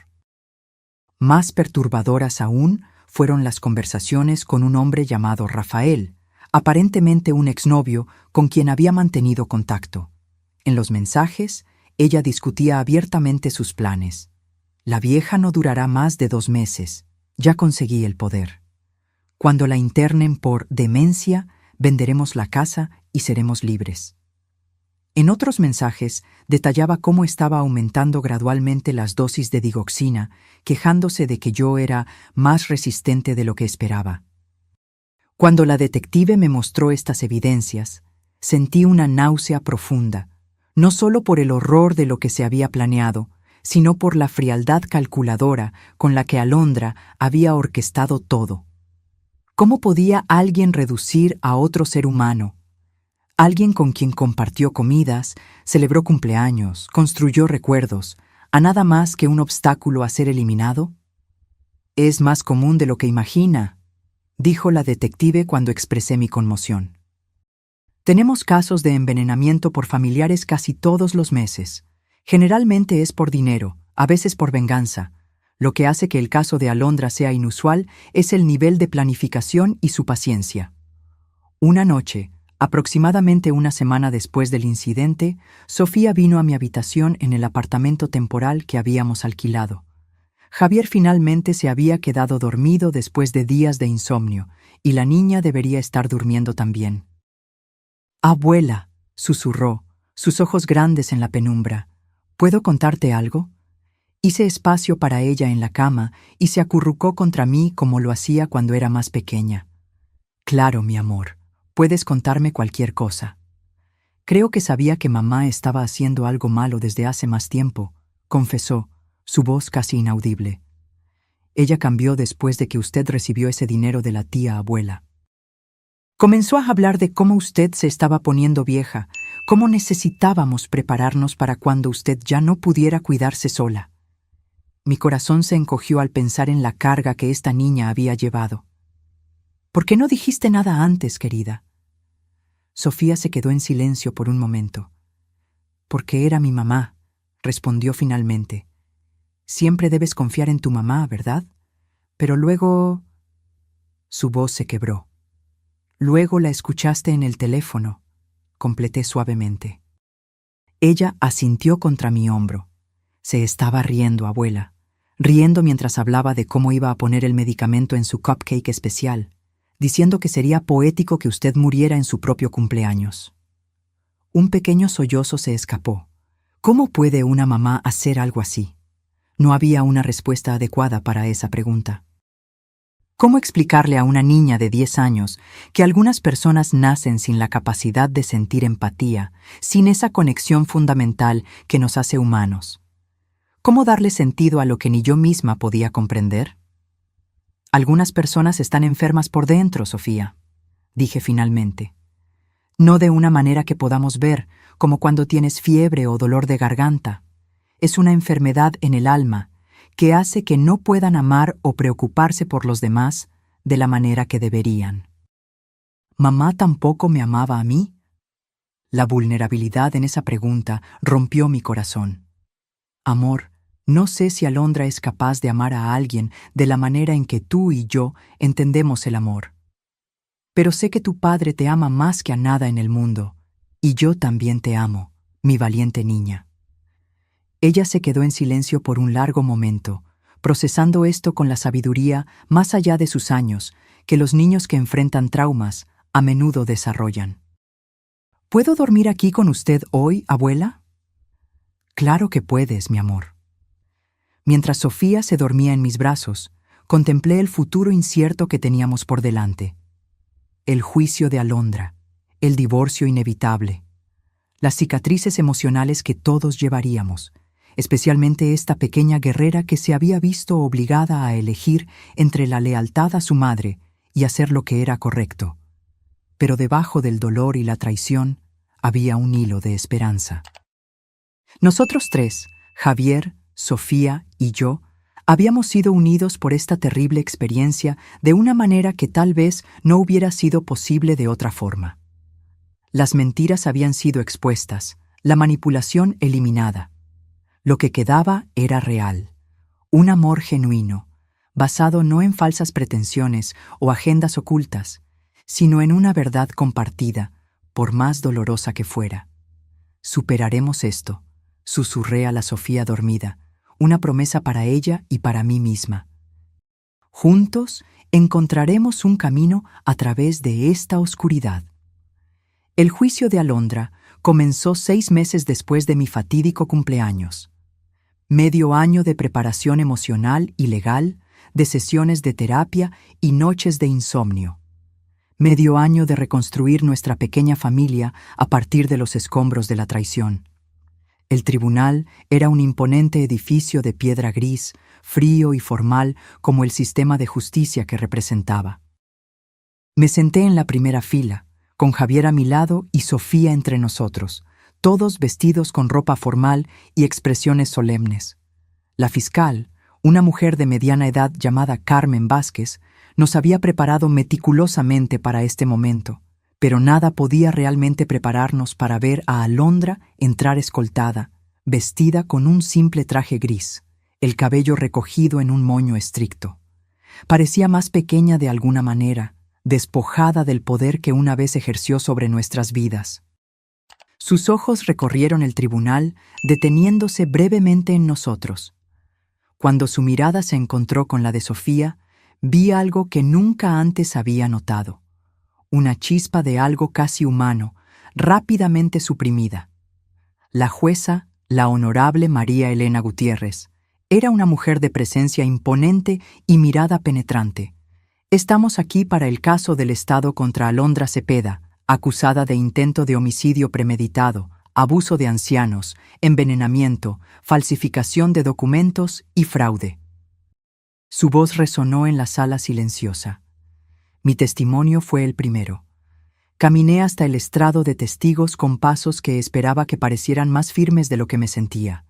Más perturbadoras aún fueron las conversaciones con un hombre llamado Rafael, aparentemente un exnovio con quien había mantenido contacto. En los mensajes, ella discutía abiertamente sus planes. «La vieja no durará más de 2 meses. Ya conseguí el poder. Cuando la internen por demencia, venderemos la casa y seremos libres». En otros mensajes, detallaba cómo estaba aumentando gradualmente las dosis de digoxina, quejándose de que yo era más resistente de lo que esperaba. Cuando la detective me mostró estas evidencias, sentí una náusea profunda, no solo por el horror de lo que se había planeado, sino por la frialdad calculadora con la que Alondra había orquestado todo. ¿Cómo podía alguien reducir a otro ser humano, alguien con quien compartió comidas, celebró cumpleaños, construyó recuerdos, a nada más que un obstáculo a ser eliminado? «Es más común de lo que imagina», dijo la detective cuando expresé mi conmoción. «Tenemos casos de envenenamiento por familiares casi todos los meses. Generalmente es por dinero, a veces por venganza. Lo que hace que el caso de Alondra sea inusual es el nivel de planificación y su paciencia. Una noche, aproximadamente una semana después del incidente, Sofía vino a mi habitación en el apartamento temporal que habíamos alquilado. Javier finalmente se había quedado dormido después de días de insomnio, y la niña debería estar durmiendo también. «Abuela», susurró, sus ojos grandes en la penumbra, «¿puedo contarte algo?». Hice espacio para ella en la cama y se acurrucó contra mí como lo hacía cuando era más pequeña. «Claro, mi amor, puedes contarme cualquier cosa». Creo que sabía que mamá estaba haciendo algo malo desde hace más tiempo, confesó, su voz casi inaudible. Ella cambió después de que usted recibió ese dinero de la tía abuela. Comenzó a hablar de cómo usted se estaba poniendo vieja, cómo necesitábamos prepararnos para cuando usted ya no pudiera cuidarse sola. Mi corazón se encogió al pensar en la carga que esta niña había llevado. ¿Por qué no dijiste nada antes, querida? Sofía se quedó en silencio por un momento. Porque era mi mamá, respondió finalmente. Siempre debes confiar en tu mamá, ¿verdad? Pero luego... Su voz se quebró. Luego la escuchaste en el teléfono, completé suavemente. Ella asintió contra mi hombro. Se estaba riendo, abuela, riendo mientras hablaba de cómo iba a poner el medicamento en su cupcake especial, diciendo que sería poético que usted muriera en su propio cumpleaños. Un pequeño sollozo se escapó. ¿Cómo puede una mamá hacer algo así? No había una respuesta adecuada para esa pregunta. ¿Cómo explicarle a una niña de 10 años que algunas personas nacen sin la capacidad de sentir empatía, sin esa conexión fundamental que nos hace humanos? ¿Cómo darle sentido a lo que ni yo misma podía comprender? Algunas personas están enfermas por dentro, Sofía, dije finalmente. No de una manera que podamos ver, como cuando tienes fiebre o dolor de garganta. Es una enfermedad en el alma que hace que no puedan amar o preocuparse por los demás de la manera que deberían. ¿Mamá tampoco me amaba a mí? La vulnerabilidad en esa pregunta rompió mi corazón. Amor, no sé si Alondra es capaz de amar a alguien de la manera en que tú y yo entendemos el amor. Pero sé que tu padre te ama más que a nada en el mundo, y yo también te amo, mi valiente niña. Ella se quedó en silencio por un largo momento, procesando esto con la sabiduría más allá de sus años, que los niños que enfrentan traumas a menudo desarrollan. ¿Puedo dormir aquí con usted hoy, abuela? Claro que puedes, mi amor. Mientras Sofía se dormía en mis brazos, contemplé el futuro incierto que teníamos por delante. El juicio de Alondra, el divorcio inevitable, las cicatrices emocionales que todos llevaríamos, especialmente esta pequeña guerrera que se había visto obligada a elegir entre la lealtad a su madre y hacer lo que era correcto. Pero debajo del dolor y la traición había un hilo de esperanza. Nosotros tres, Javier, Sofía y yo, habíamos sido unidos por esta terrible experiencia de una manera que tal vez no hubiera sido posible de otra forma. Las mentiras habían sido expuestas, la manipulación eliminada. Lo que quedaba era real, un amor genuino, basado no en falsas pretensiones o agendas ocultas, sino en una verdad compartida, por más dolorosa que fuera. Superaremos esto, susurré a la Sofía dormida, una promesa para ella y para mí misma. Juntos encontraremos un camino a través de esta oscuridad. El juicio de Alondra comenzó 6 meses después de mi fatídico cumpleaños. Medio año de preparación emocional y legal, de sesiones de terapia y noches de insomnio. Medio año de reconstruir nuestra pequeña familia a partir de los escombros de la traición. El tribunal era un imponente edificio de piedra gris, frío y formal como el sistema de justicia que representaba. Me senté en la primera fila, con Javier a mi lado y Sofía entre nosotros, todos vestidos con ropa formal y expresiones solemnes. La fiscal, una mujer de mediana edad llamada Carmen Vázquez, nos había preparado meticulosamente para este momento, pero nada podía realmente prepararnos para ver a Alondra entrar escoltada, vestida con un simple traje gris, el cabello recogido en un moño estricto. Parecía más pequeña de alguna manera, despojada del poder que una vez ejerció sobre nuestras vidas. Sus ojos recorrieron el tribunal, deteniéndose brevemente en nosotros. Cuando su mirada se encontró con la de Sofía, vi algo que nunca antes había notado. Una chispa de algo casi humano, rápidamente suprimida. La jueza, la honorable María Elena Gutiérrez, era una mujer de presencia imponente y mirada penetrante. «Estamos aquí para el caso del Estado contra Alondra Cepeda», acusada de intento de homicidio premeditado, abuso de ancianos, envenenamiento, falsificación de documentos y fraude. Su voz resonó en la sala silenciosa. Mi testimonio fue el primero. Caminé hasta el estrado de testigos con pasos que esperaba que parecieran más firmes de lo que me sentía.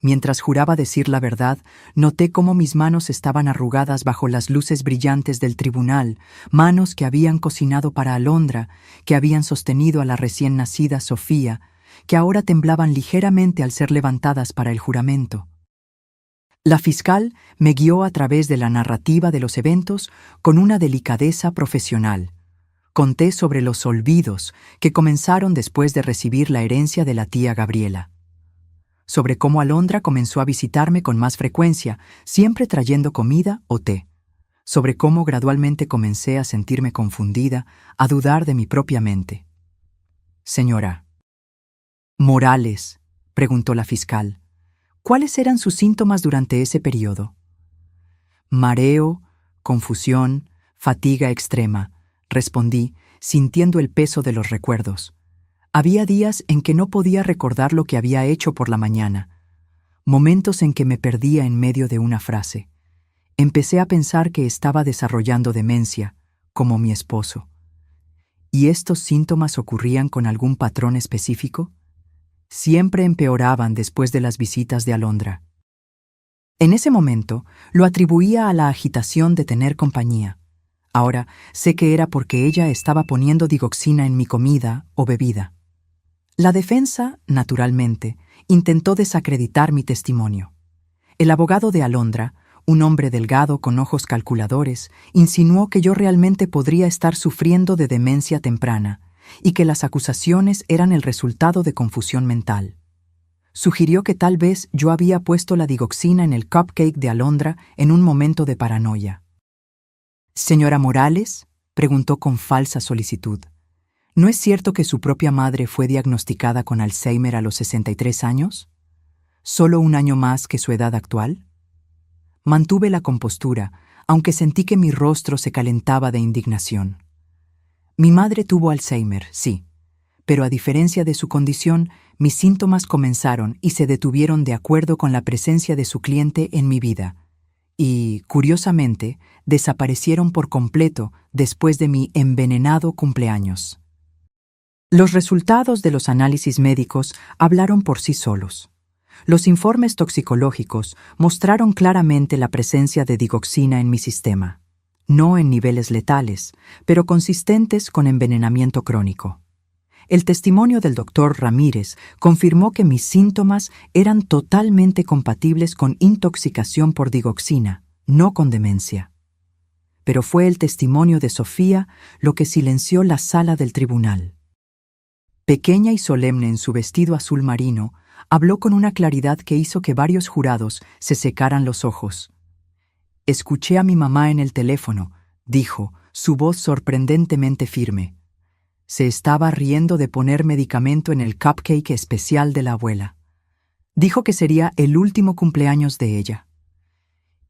Mientras juraba decir la verdad, noté cómo mis manos estaban arrugadas bajo las luces brillantes del tribunal, manos que habían cocinado para Alondra, que habían sostenido a la recién nacida Sofía, que ahora temblaban ligeramente al ser levantadas para el juramento. La fiscal me guió a través de la narrativa de los eventos con una delicadeza profesional. Conté sobre los olvidos que comenzaron después de recibir la herencia de la tía Gabriela. Sobre cómo Alondra comenzó a visitarme con más frecuencia, siempre trayendo comida o té. Sobre cómo gradualmente comencé a sentirme confundida, a dudar de mi propia mente. Señora Morales, preguntó la fiscal, ¿cuáles eran sus síntomas durante ese periodo? Mareo, confusión, fatiga extrema, respondí, sintiendo el peso de los recuerdos. Había días en que no podía recordar lo que había hecho por la mañana, momentos en que me perdía en medio de una frase. Empecé a pensar que estaba desarrollando demencia, como mi esposo. ¿Y estos síntomas ocurrían con algún patrón específico? Siempre empeoraban después de las visitas de Alondra. En ese momento, lo atribuía a la agitación de tener compañía. Ahora sé que era porque ella estaba poniendo digoxina en mi comida o bebida. La defensa, naturalmente, intentó desacreditar mi testimonio. El abogado de Alondra, un hombre delgado con ojos calculadores, insinuó que yo realmente podría estar sufriendo de demencia temprana y que las acusaciones eran el resultado de confusión mental. Sugirió que tal vez yo había puesto la digoxina en el cupcake de Alondra en un momento de paranoia. «Señora Morales», preguntó con falsa solicitud, ¿no es cierto que su propia madre fue diagnosticada con Alzheimer a los 63 años? ¿Solo un año más que su edad actual? Mantuve la compostura, aunque sentí que mi rostro se calentaba de indignación. Mi madre tuvo Alzheimer, sí, pero a diferencia de su condición, mis síntomas comenzaron y se detuvieron de acuerdo con la presencia de su cliente en mi vida, y, curiosamente, desaparecieron por completo después de mi envenenado cumpleaños. Los resultados de los análisis médicos hablaron por sí solos. Los informes toxicológicos mostraron claramente la presencia de digoxina en mi sistema, no en niveles letales, pero consistentes con envenenamiento crónico. El testimonio del doctor Ramírez confirmó que mis síntomas eran totalmente compatibles con intoxicación por digoxina, no con demencia. Pero fue el testimonio de Sofía lo que silenció la sala del tribunal. Pequeña y solemne en su vestido azul marino, habló con una claridad que hizo que varios jurados se secaran los ojos. «Escuché a mi mamá en el teléfono», dijo, su voz sorprendentemente firme. Se estaba riendo de poner medicamento en el cupcake especial de la abuela. Dijo que sería el último cumpleaños de ella.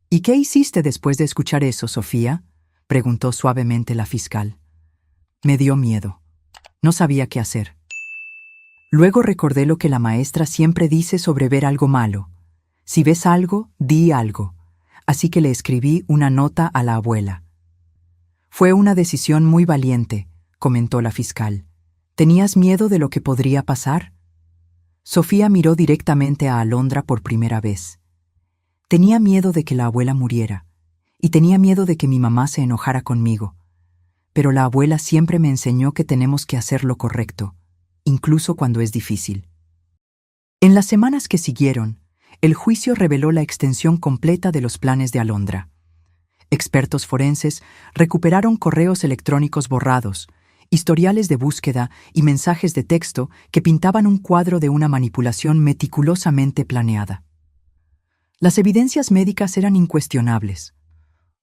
«¿Y qué hiciste después de escuchar eso, Sofía?», preguntó suavemente la fiscal. Me dio miedo. No sabía qué hacer. Luego recordé lo que la maestra siempre dice sobre ver algo malo. Si ves algo, di algo. Así que le escribí una nota a la abuela. Fue una decisión muy valiente, comentó la fiscal. ¿Tenías miedo de lo que podría pasar? Sofía miró directamente a Alondra por primera vez. Tenía miedo de que la abuela muriera, y tenía miedo de que mi mamá se enojara conmigo. Pero la abuela siempre me enseñó que tenemos que hacer lo correcto, incluso cuando es difícil. En las semanas que siguieron, el juicio reveló la extensión completa de los planes de Alondra. Expertos forenses recuperaron correos electrónicos borrados, historiales de búsqueda y mensajes de texto que pintaban un cuadro de una manipulación meticulosamente planeada. Las evidencias médicas eran incuestionables.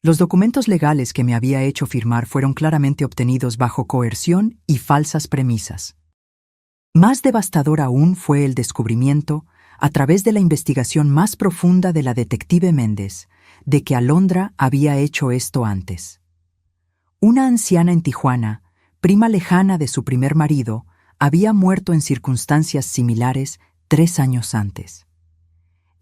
Los documentos legales que me había hecho firmar fueron claramente obtenidos bajo coerción y falsas premisas. Más devastador aún fue el descubrimiento, a través de la investigación más profunda de la detective Méndez, de que Alondra había hecho esto antes. Una anciana en Tijuana, prima lejana de su primer marido, había muerto en circunstancias similares 3 años antes.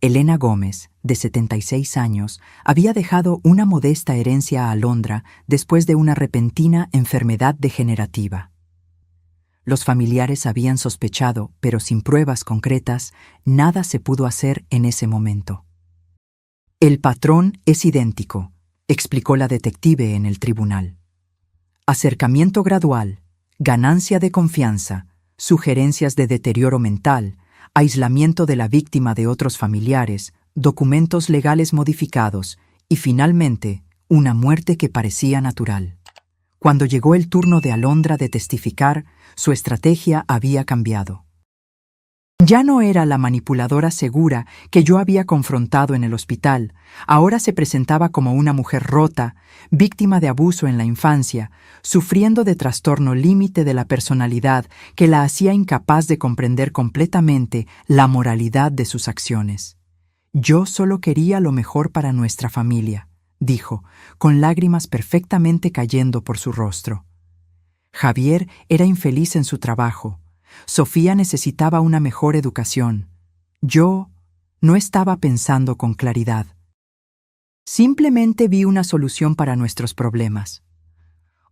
Elena Gómez, de 76 años, había dejado una modesta herencia a Alondra después de una repentina enfermedad degenerativa. Los familiares habían sospechado, pero sin pruebas concretas, nada se pudo hacer en ese momento. El patrón es idéntico, explicó la detective en el tribunal. Acercamiento gradual, ganancia de confianza, sugerencias de deterioro mental, aislamiento de la víctima de otros familiares, documentos legales modificados y, finalmente, una muerte que parecía natural. Cuando llegó el turno de Alondra de testificar, su estrategia había cambiado. Ya no era la manipuladora segura que yo había confrontado en el hospital. Ahora se presentaba como una mujer rota, víctima de abuso en la infancia, sufriendo de trastorno límite de la personalidad que la hacía incapaz de comprender completamente la moralidad de sus acciones. Yo solo quería lo mejor para nuestra familia, dijo, con lágrimas perfectamente cayendo por su rostro. Javier era infeliz en su trabajo. Sofía necesitaba una mejor educación. Yo no estaba pensando con claridad. Simplemente vi una solución para nuestros problemas.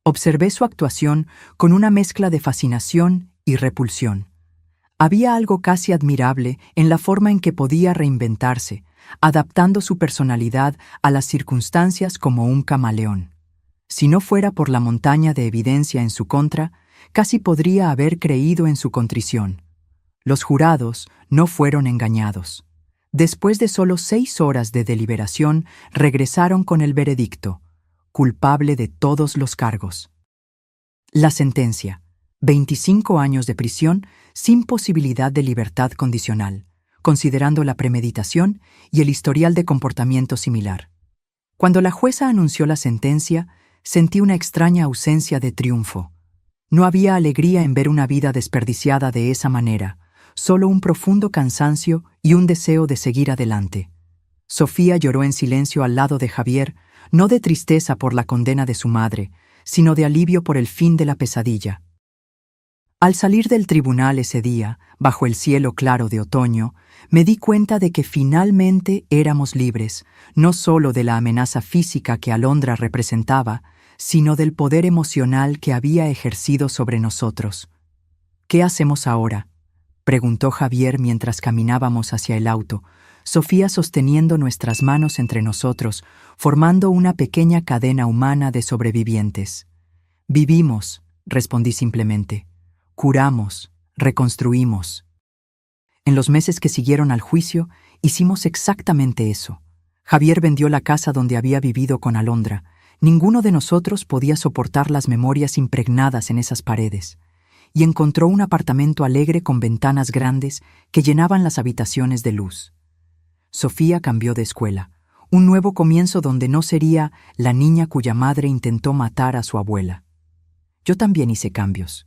Observé su actuación con una mezcla de fascinación y repulsión. Había algo casi admirable en la forma en que podía reinventarse, adaptando su personalidad a las circunstancias como un camaleón. Si no fuera por la montaña de evidencia en su contra, casi podría haber creído en su contrición. Los jurados no fueron engañados. Después de solo 6 horas de deliberación, regresaron con el veredicto: culpable de todos los cargos. La sentencia: 25 años de prisión sin posibilidad de libertad condicional, considerando la premeditación y el historial de comportamiento similar. Cuando la jueza anunció la sentencia, sentí una extraña ausencia de triunfo. No había alegría en ver una vida desperdiciada de esa manera, solo un profundo cansancio y un deseo de seguir adelante. Sofía lloró en silencio al lado de Javier, no de tristeza por la condena de su madre, sino de alivio por el fin de la pesadilla. Al salir del tribunal ese día, bajo el cielo claro de otoño, me di cuenta de que finalmente éramos libres, no solo de la amenaza física que Alondra representaba, sino del poder emocional que había ejercido sobre nosotros. ¿Qué hacemos ahora?, preguntó Javier mientras caminábamos hacia el auto, Sofía sosteniendo nuestras manos entre nosotros, formando una pequeña cadena humana de sobrevivientes. Vivimos, respondí simplemente. Curamos, reconstruimos. En los meses que siguieron al juicio, hicimos exactamente eso. Javier vendió la casa donde había vivido con Alondra. Ninguno de nosotros podía soportar las memorias impregnadas en esas paredes, y encontró un apartamento alegre con ventanas grandes que llenaban las habitaciones de luz. Sofía cambió de escuela, un nuevo comienzo donde no sería la niña cuya madre intentó matar a su abuela. Yo también hice cambios.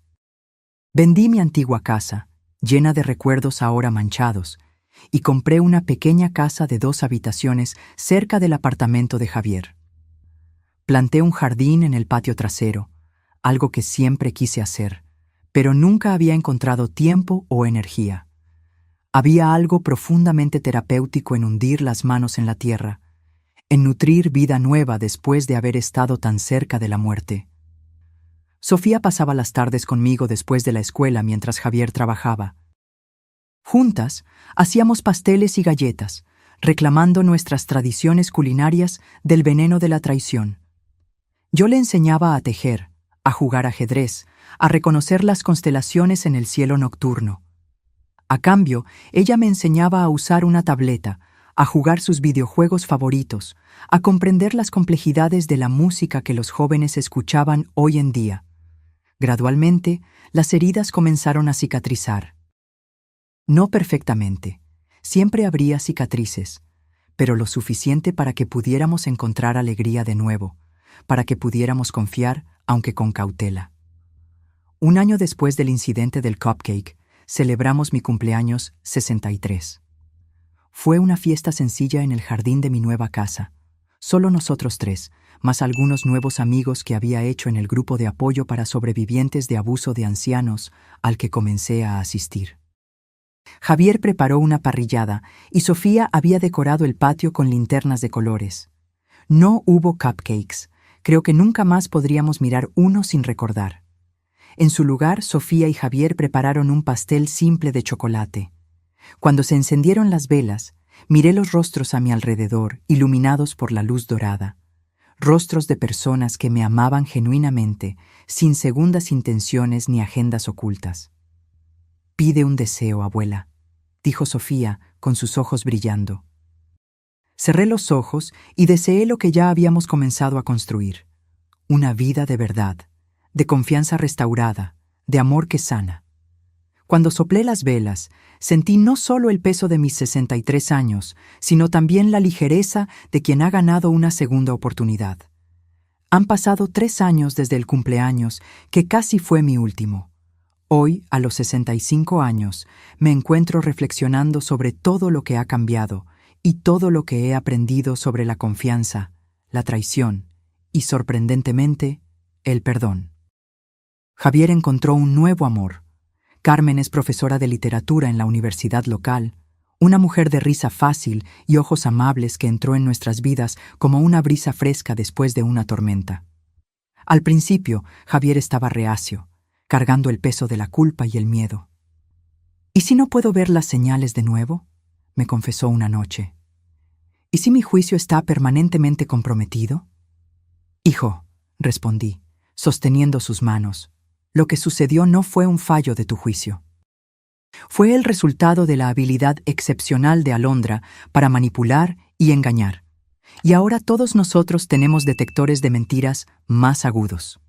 Vendí mi antigua casa, llena de recuerdos ahora manchados, y compré una pequeña casa de 2 habitaciones cerca del apartamento de Javier. Planté un jardín en el patio trasero, algo que siempre quise hacer, pero nunca había encontrado tiempo o energía. Había algo profundamente terapéutico en hundir las manos en la tierra, en nutrir vida nueva después de haber estado tan cerca de la muerte. Sofía pasaba las tardes conmigo después de la escuela mientras Javier trabajaba. Juntas, hacíamos pasteles y galletas, reclamando nuestras tradiciones culinarias del veneno de la traición. Yo le enseñaba a tejer, a jugar ajedrez, a reconocer las constelaciones en el cielo nocturno. A cambio, ella me enseñaba a usar una tableta, a jugar sus videojuegos favoritos, a comprender las complejidades de la música que los jóvenes escuchaban hoy en día. Gradualmente, las heridas comenzaron a cicatrizar. No perfectamente, siempre habría cicatrices, pero lo suficiente para que pudiéramos encontrar alegría de nuevo, para que pudiéramos confiar, aunque con cautela. Un año después del incidente del cupcake, celebramos mi cumpleaños 63. Fue una fiesta sencilla en el jardín de mi nueva casa, solo nosotros 3, más algunos nuevos amigos que había hecho en el grupo de apoyo para sobrevivientes de abuso de ancianos al que comencé a asistir. Javier preparó una parrillada y Sofía había decorado el patio con linternas de colores. No hubo cupcakes. Creo que nunca más podríamos mirar uno sin recordar. En su lugar, Sofía y Javier prepararon un pastel simple de chocolate. Cuando se encendieron las velas, miré los rostros a mi alrededor, iluminados por la luz dorada. Rostros de personas que me amaban genuinamente, sin segundas intenciones ni agendas ocultas. «Pide un deseo, abuela», dijo Sofía, con sus ojos brillando. Cerré los ojos y deseé lo que ya habíamos comenzado a construir. Una vida de verdad, de confianza restaurada, de amor que sana. Cuando soplé las velas, sentí no solo el peso de mis 63 años, sino también la ligereza de quien ha ganado una segunda oportunidad. Han pasado 3 años desde el cumpleaños, que casi fue mi último. Hoy, a los 65 años, me encuentro reflexionando sobre todo lo que ha cambiado y todo lo que he aprendido sobre la confianza, la traición y, sorprendentemente, el perdón. Javier encontró un nuevo amor. Carmen es profesora de literatura en la universidad local, una mujer de risa fácil y ojos amables que entró en nuestras vidas como una brisa fresca después de una tormenta. Al principio, Javier estaba reacio, cargando el peso de la culpa y el miedo. «¿Y si no puedo ver las señales de nuevo?», me confesó una noche. «¿Y si mi juicio está permanentemente comprometido?». «Hijo», respondí, sosteniendo sus manos, «lo que sucedió no fue un fallo de tu juicio. Fue el resultado de la habilidad excepcional de Alondra para manipular y engañar. Y ahora todos nosotros tenemos detectores de mentiras más agudos».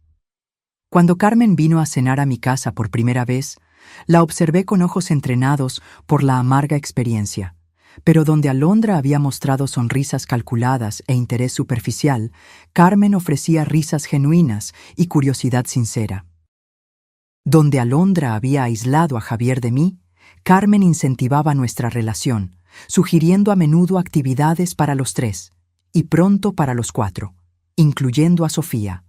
Cuando Carmen vino a cenar a mi casa por primera vez, la observé con ojos entrenados por la amarga experiencia, pero donde Alondra había mostrado sonrisas calculadas e interés superficial, Carmen ofrecía risas genuinas y curiosidad sincera. Donde Alondra había aislado a Javier de mí, Carmen incentivaba nuestra relación, sugiriendo a menudo actividades para los 3, y pronto para los 4, incluyendo a Sofía.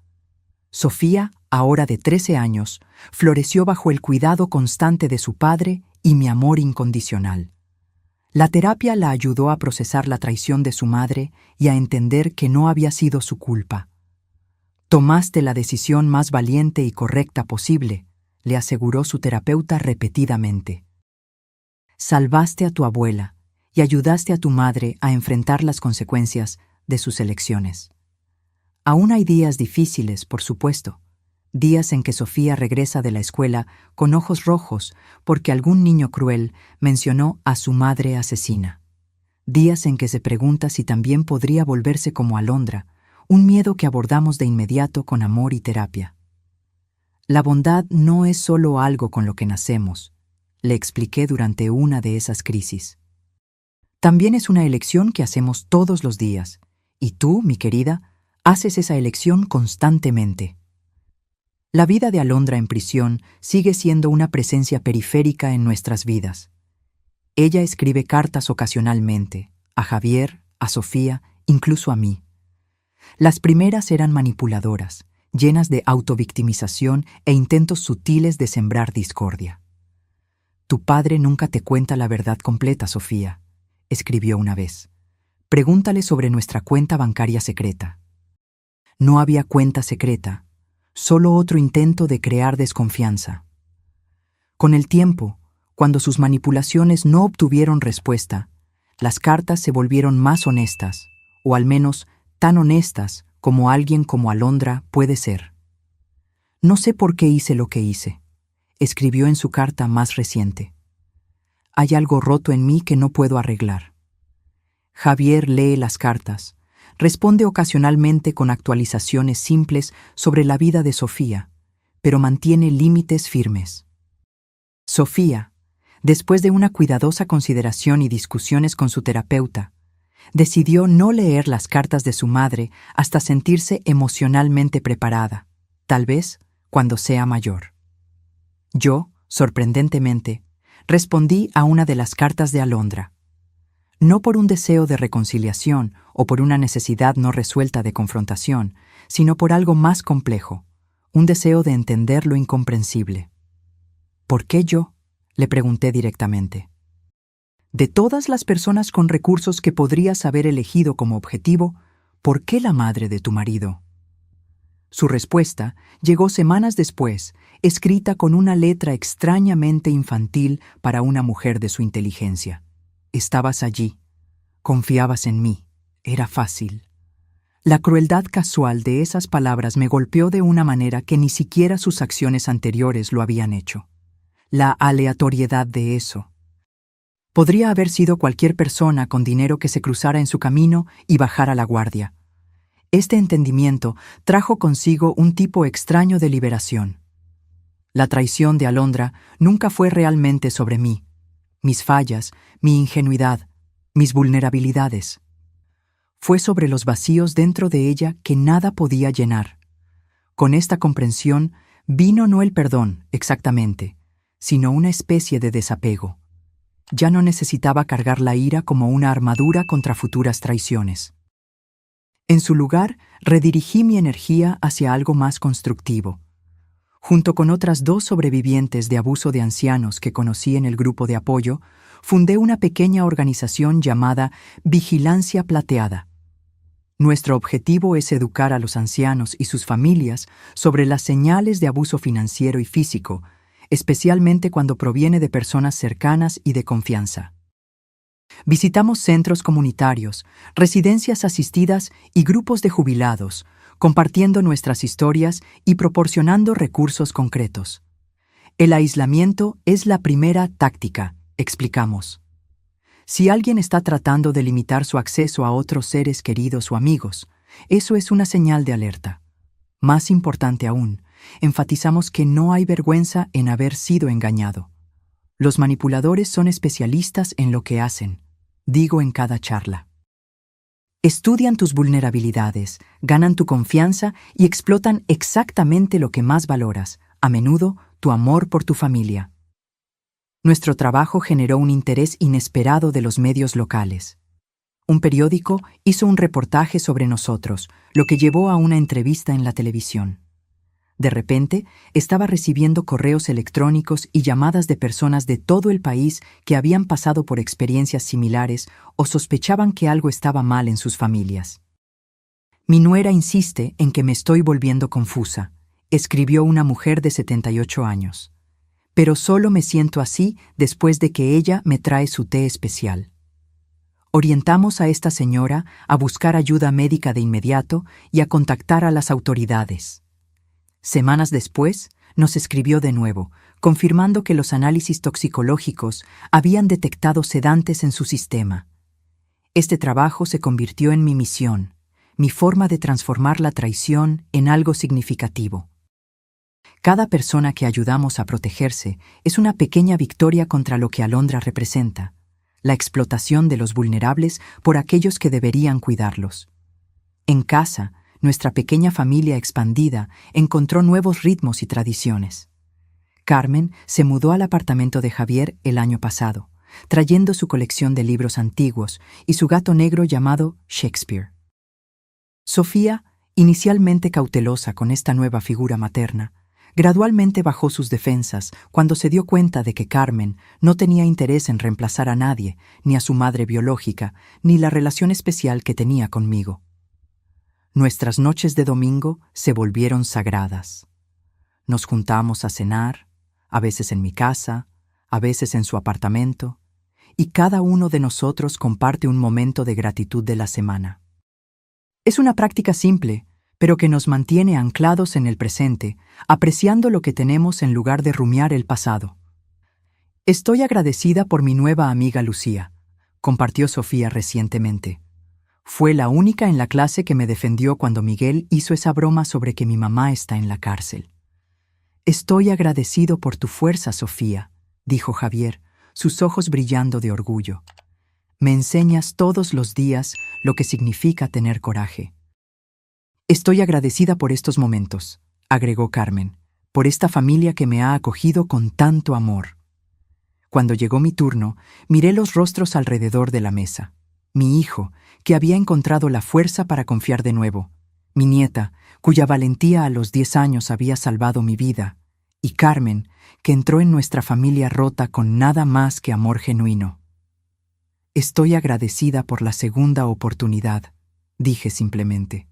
Sofía, ahora de 13 años, floreció bajo el cuidado constante de su padre y mi amor incondicional. La terapia la ayudó a procesar la traición de su madre y a entender que no había sido su culpa. «Tomaste la decisión más valiente y correcta posible», le aseguró su terapeuta repetidamente. «Salvaste a tu abuela y ayudaste a tu madre a enfrentar las consecuencias de sus elecciones». Aún hay días difíciles, por supuesto, días en que Sofía regresa de la escuela con ojos rojos porque algún niño cruel mencionó a su madre asesina. Días en que se pregunta si también podría volverse como Alondra, un miedo que abordamos de inmediato con amor y terapia. La bondad no es solo algo con lo que nacemos, le expliqué durante una de esas crisis. También es una elección que hacemos todos los días, y tú, mi querida, haces esa elección constantemente. La vida de Alondra en prisión sigue siendo una presencia periférica en nuestras vidas. Ella escribe cartas ocasionalmente, a Javier, a Sofía, incluso a mí. Las primeras eran manipuladoras, llenas de autovictimización e intentos sutiles de sembrar discordia. «Tu padre nunca te cuenta la verdad completa, Sofía», escribió una vez. «Pregúntale sobre nuestra cuenta bancaria secreta». No había cuenta secreta, solo otro intento de crear desconfianza. Con el tiempo, cuando sus manipulaciones no obtuvieron respuesta, las cartas se volvieron más honestas, o al menos tan honestas como alguien como Alondra puede ser. «No sé por qué hice lo que hice», escribió en su carta más reciente. «Hay algo roto en mí que no puedo arreglar». Javier lee las cartas. Responde ocasionalmente con actualizaciones simples sobre la vida de Sofía, pero mantiene límites firmes. Sofía, después de una cuidadosa consideración y discusiones con su terapeuta, decidió no leer las cartas de su madre hasta sentirse emocionalmente preparada, tal vez cuando sea mayor. Yo, sorprendentemente, respondí a una de las cartas de Alondra. no por un deseo de reconciliación o por una necesidad no resuelta de confrontación, sino por algo más complejo, un deseo de entender lo incomprensible. ¿Por qué yo?, le pregunté directamente. De todas las personas con recursos que podrías haber elegido como objetivo, ¿por qué la madre de tu marido? Su respuesta llegó semanas después, escrita con una letra extrañamente infantil para una mujer de su inteligencia. Estabas allí. Confiabas en mí. Era fácil. La crueldad casual de esas palabras me golpeó de una manera que ni siquiera sus acciones anteriores lo habían hecho. La aleatoriedad de eso. Podría haber sido cualquier persona con dinero que se cruzara en su camino y bajara la guardia. Este entendimiento trajo consigo un tipo extraño de liberación. La traición de Alondra nunca fue realmente sobre mí, mis fallas, mi ingenuidad, mis vulnerabilidades. Fue sobre los vacíos dentro de ella que nada podía llenar. Con esta comprensión vino no el perdón, exactamente, sino una especie de desapego. Ya no necesitaba cargar la ira como una armadura contra futuras traiciones. En su lugar, redirigí mi energía hacia algo más constructivo. Junto con otras 2 sobrevivientes de abuso de ancianos que conocí en el grupo de apoyo, fundé una pequeña organización llamada Vigilancia Plateada. Nuestro objetivo es educar a los ancianos y sus familias sobre las señales de abuso financiero y físico, especialmente cuando proviene de personas cercanas y de confianza. Visitamos centros comunitarios, residencias asistidas y grupos de jubilados, compartiendo nuestras historias y proporcionando recursos concretos. El aislamiento es la primera táctica, explicamos. Si alguien está tratando de limitar su acceso a otros seres queridos o amigos, eso es una señal de alerta. Más importante aún, enfatizamos que no hay vergüenza en haber sido engañado. Los manipuladores son especialistas en lo que hacen, digo en cada charla. Estudian tus vulnerabilidades, ganan tu confianza y explotan exactamente lo que más valoras, a menudo tu amor por tu familia. Nuestro trabajo generó un interés inesperado de los medios locales. Un periódico hizo un reportaje sobre nosotros, lo que llevó a una entrevista en la televisión. De repente, estaba recibiendo correos electrónicos y llamadas de personas de todo el país que habían pasado por experiencias similares o sospechaban que algo estaba mal en sus familias. Mi nuera insiste en que me estoy volviendo confusa, escribió una mujer de 78 años. Pero solo me siento así después de que ella me trae su té especial. Orientamos a esta señora a buscar ayuda médica de inmediato y a contactar a las autoridades. Semanas después, nos escribió de nuevo, confirmando que los análisis toxicológicos habían detectado sedantes en su sistema. Este trabajo se convirtió en mi misión, mi forma de transformar la traición en algo significativo. Cada persona que ayudamos a protegerse es una pequeña victoria contra lo que Alondra representa, la explotación de los vulnerables por aquellos que deberían cuidarlos. En casa, nuestra pequeña familia expandida encontró nuevos ritmos y tradiciones. Carmen se mudó al apartamento de Javier el año pasado, trayendo su colección de libros antiguos y su gato negro llamado Shakespeare. Sofía, inicialmente cautelosa con esta nueva figura materna, gradualmente bajó sus defensas cuando se dio cuenta de que Carmen no tenía interés en reemplazar a nadie, ni a su madre biológica, ni la relación especial que tenía conmigo. Nuestras noches de domingo se volvieron sagradas. Nos juntamos a cenar, a veces en mi casa, a veces en su apartamento, y cada uno de nosotros comparte un momento de gratitud de la semana. Es una práctica simple, pero que nos mantiene anclados en el presente, apreciando lo que tenemos en lugar de rumiar el pasado. Estoy agradecida por mi nueva amiga Lucía, compartió Sofía recientemente. Fue la única en la clase que me defendió cuando Miguel hizo esa broma sobre que mi mamá está en la cárcel. Estoy agradecido por tu fuerza, Sofía, dijo Javier, sus ojos brillando de orgullo. Me enseñas todos los días lo que significa tener coraje. Estoy agradecida por estos momentos, agregó Carmen, por esta familia que me ha acogido con tanto amor. Cuando llegó mi turno, miré los rostros alrededor de la mesa. Mi hijo, que había encontrado la fuerza para confiar de nuevo. Mi nieta, cuya valentía a los 10 años había salvado mi vida. Y Carmen, que entró en nuestra familia rota con nada más que amor genuino. Estoy agradecida por la segunda oportunidad, dije simplemente,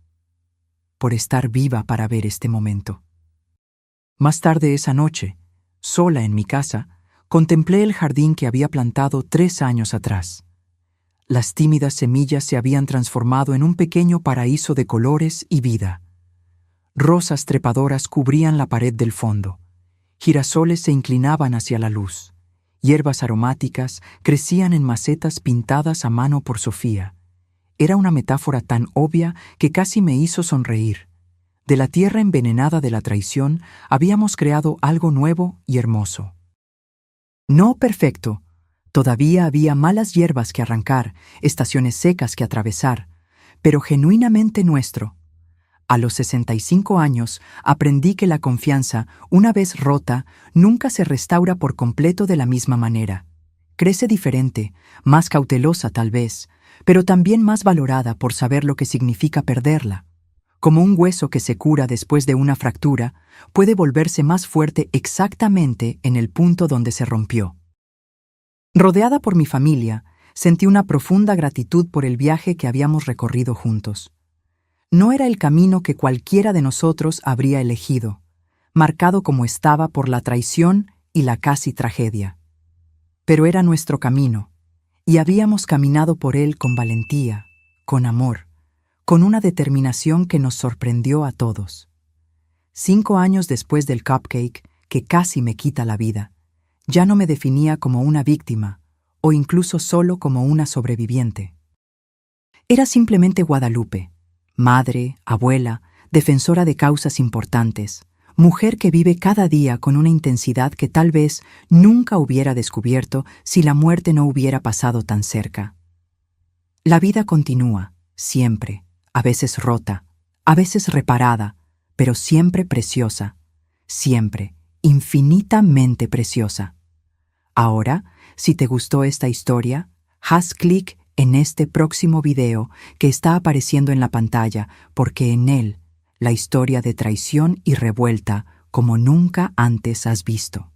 por estar viva para ver este momento. Más tarde esa noche, sola en mi casa, contemplé el jardín que había plantado 3 años atrás. Las tímidas semillas se habían transformado en un pequeño paraíso de colores y vida. Rosas trepadoras cubrían la pared del fondo. Girasoles se inclinaban hacia la luz. Hierbas aromáticas crecían en macetas pintadas a mano por Sofía. Era una metáfora tan obvia que casi me hizo sonreír. De la tierra envenenada de la traición habíamos creado algo nuevo y hermoso. No perfecto. Todavía había malas hierbas que arrancar, estaciones secas que atravesar, pero genuinamente nuestro. A los 65 años aprendí que la confianza, una vez rota, nunca se restaura por completo de la misma manera. Crece diferente, más cautelosa tal vez, pero también más valorada por saber lo que significa perderla. Como un hueso que se cura después de una fractura, puede volverse más fuerte exactamente en el punto donde se rompió. Rodeada por mi familia, sentí una profunda gratitud por el viaje que habíamos recorrido juntos. No era el camino que cualquiera de nosotros habría elegido, marcado como estaba por la traición y la casi tragedia. Pero era nuestro camino, y habíamos caminado por él con valentía, con amor, con una determinación que nos sorprendió a todos. 5 años después del cupcake, que casi me quita la vida, ya no me definía como una víctima, o incluso solo como una sobreviviente. Era simplemente Guadalupe, madre, abuela, defensora de causas importantes, mujer que vive cada día con una intensidad que tal vez nunca hubiera descubierto si la muerte no hubiera pasado tan cerca. La vida continúa, siempre, a veces rota, a veces reparada, pero siempre preciosa, siempre, infinitamente preciosa. Ahora, si te gustó esta historia, haz clic en este próximo video que está apareciendo en la pantalla, porque en él, la historia de traición y revuelta como nunca antes has visto.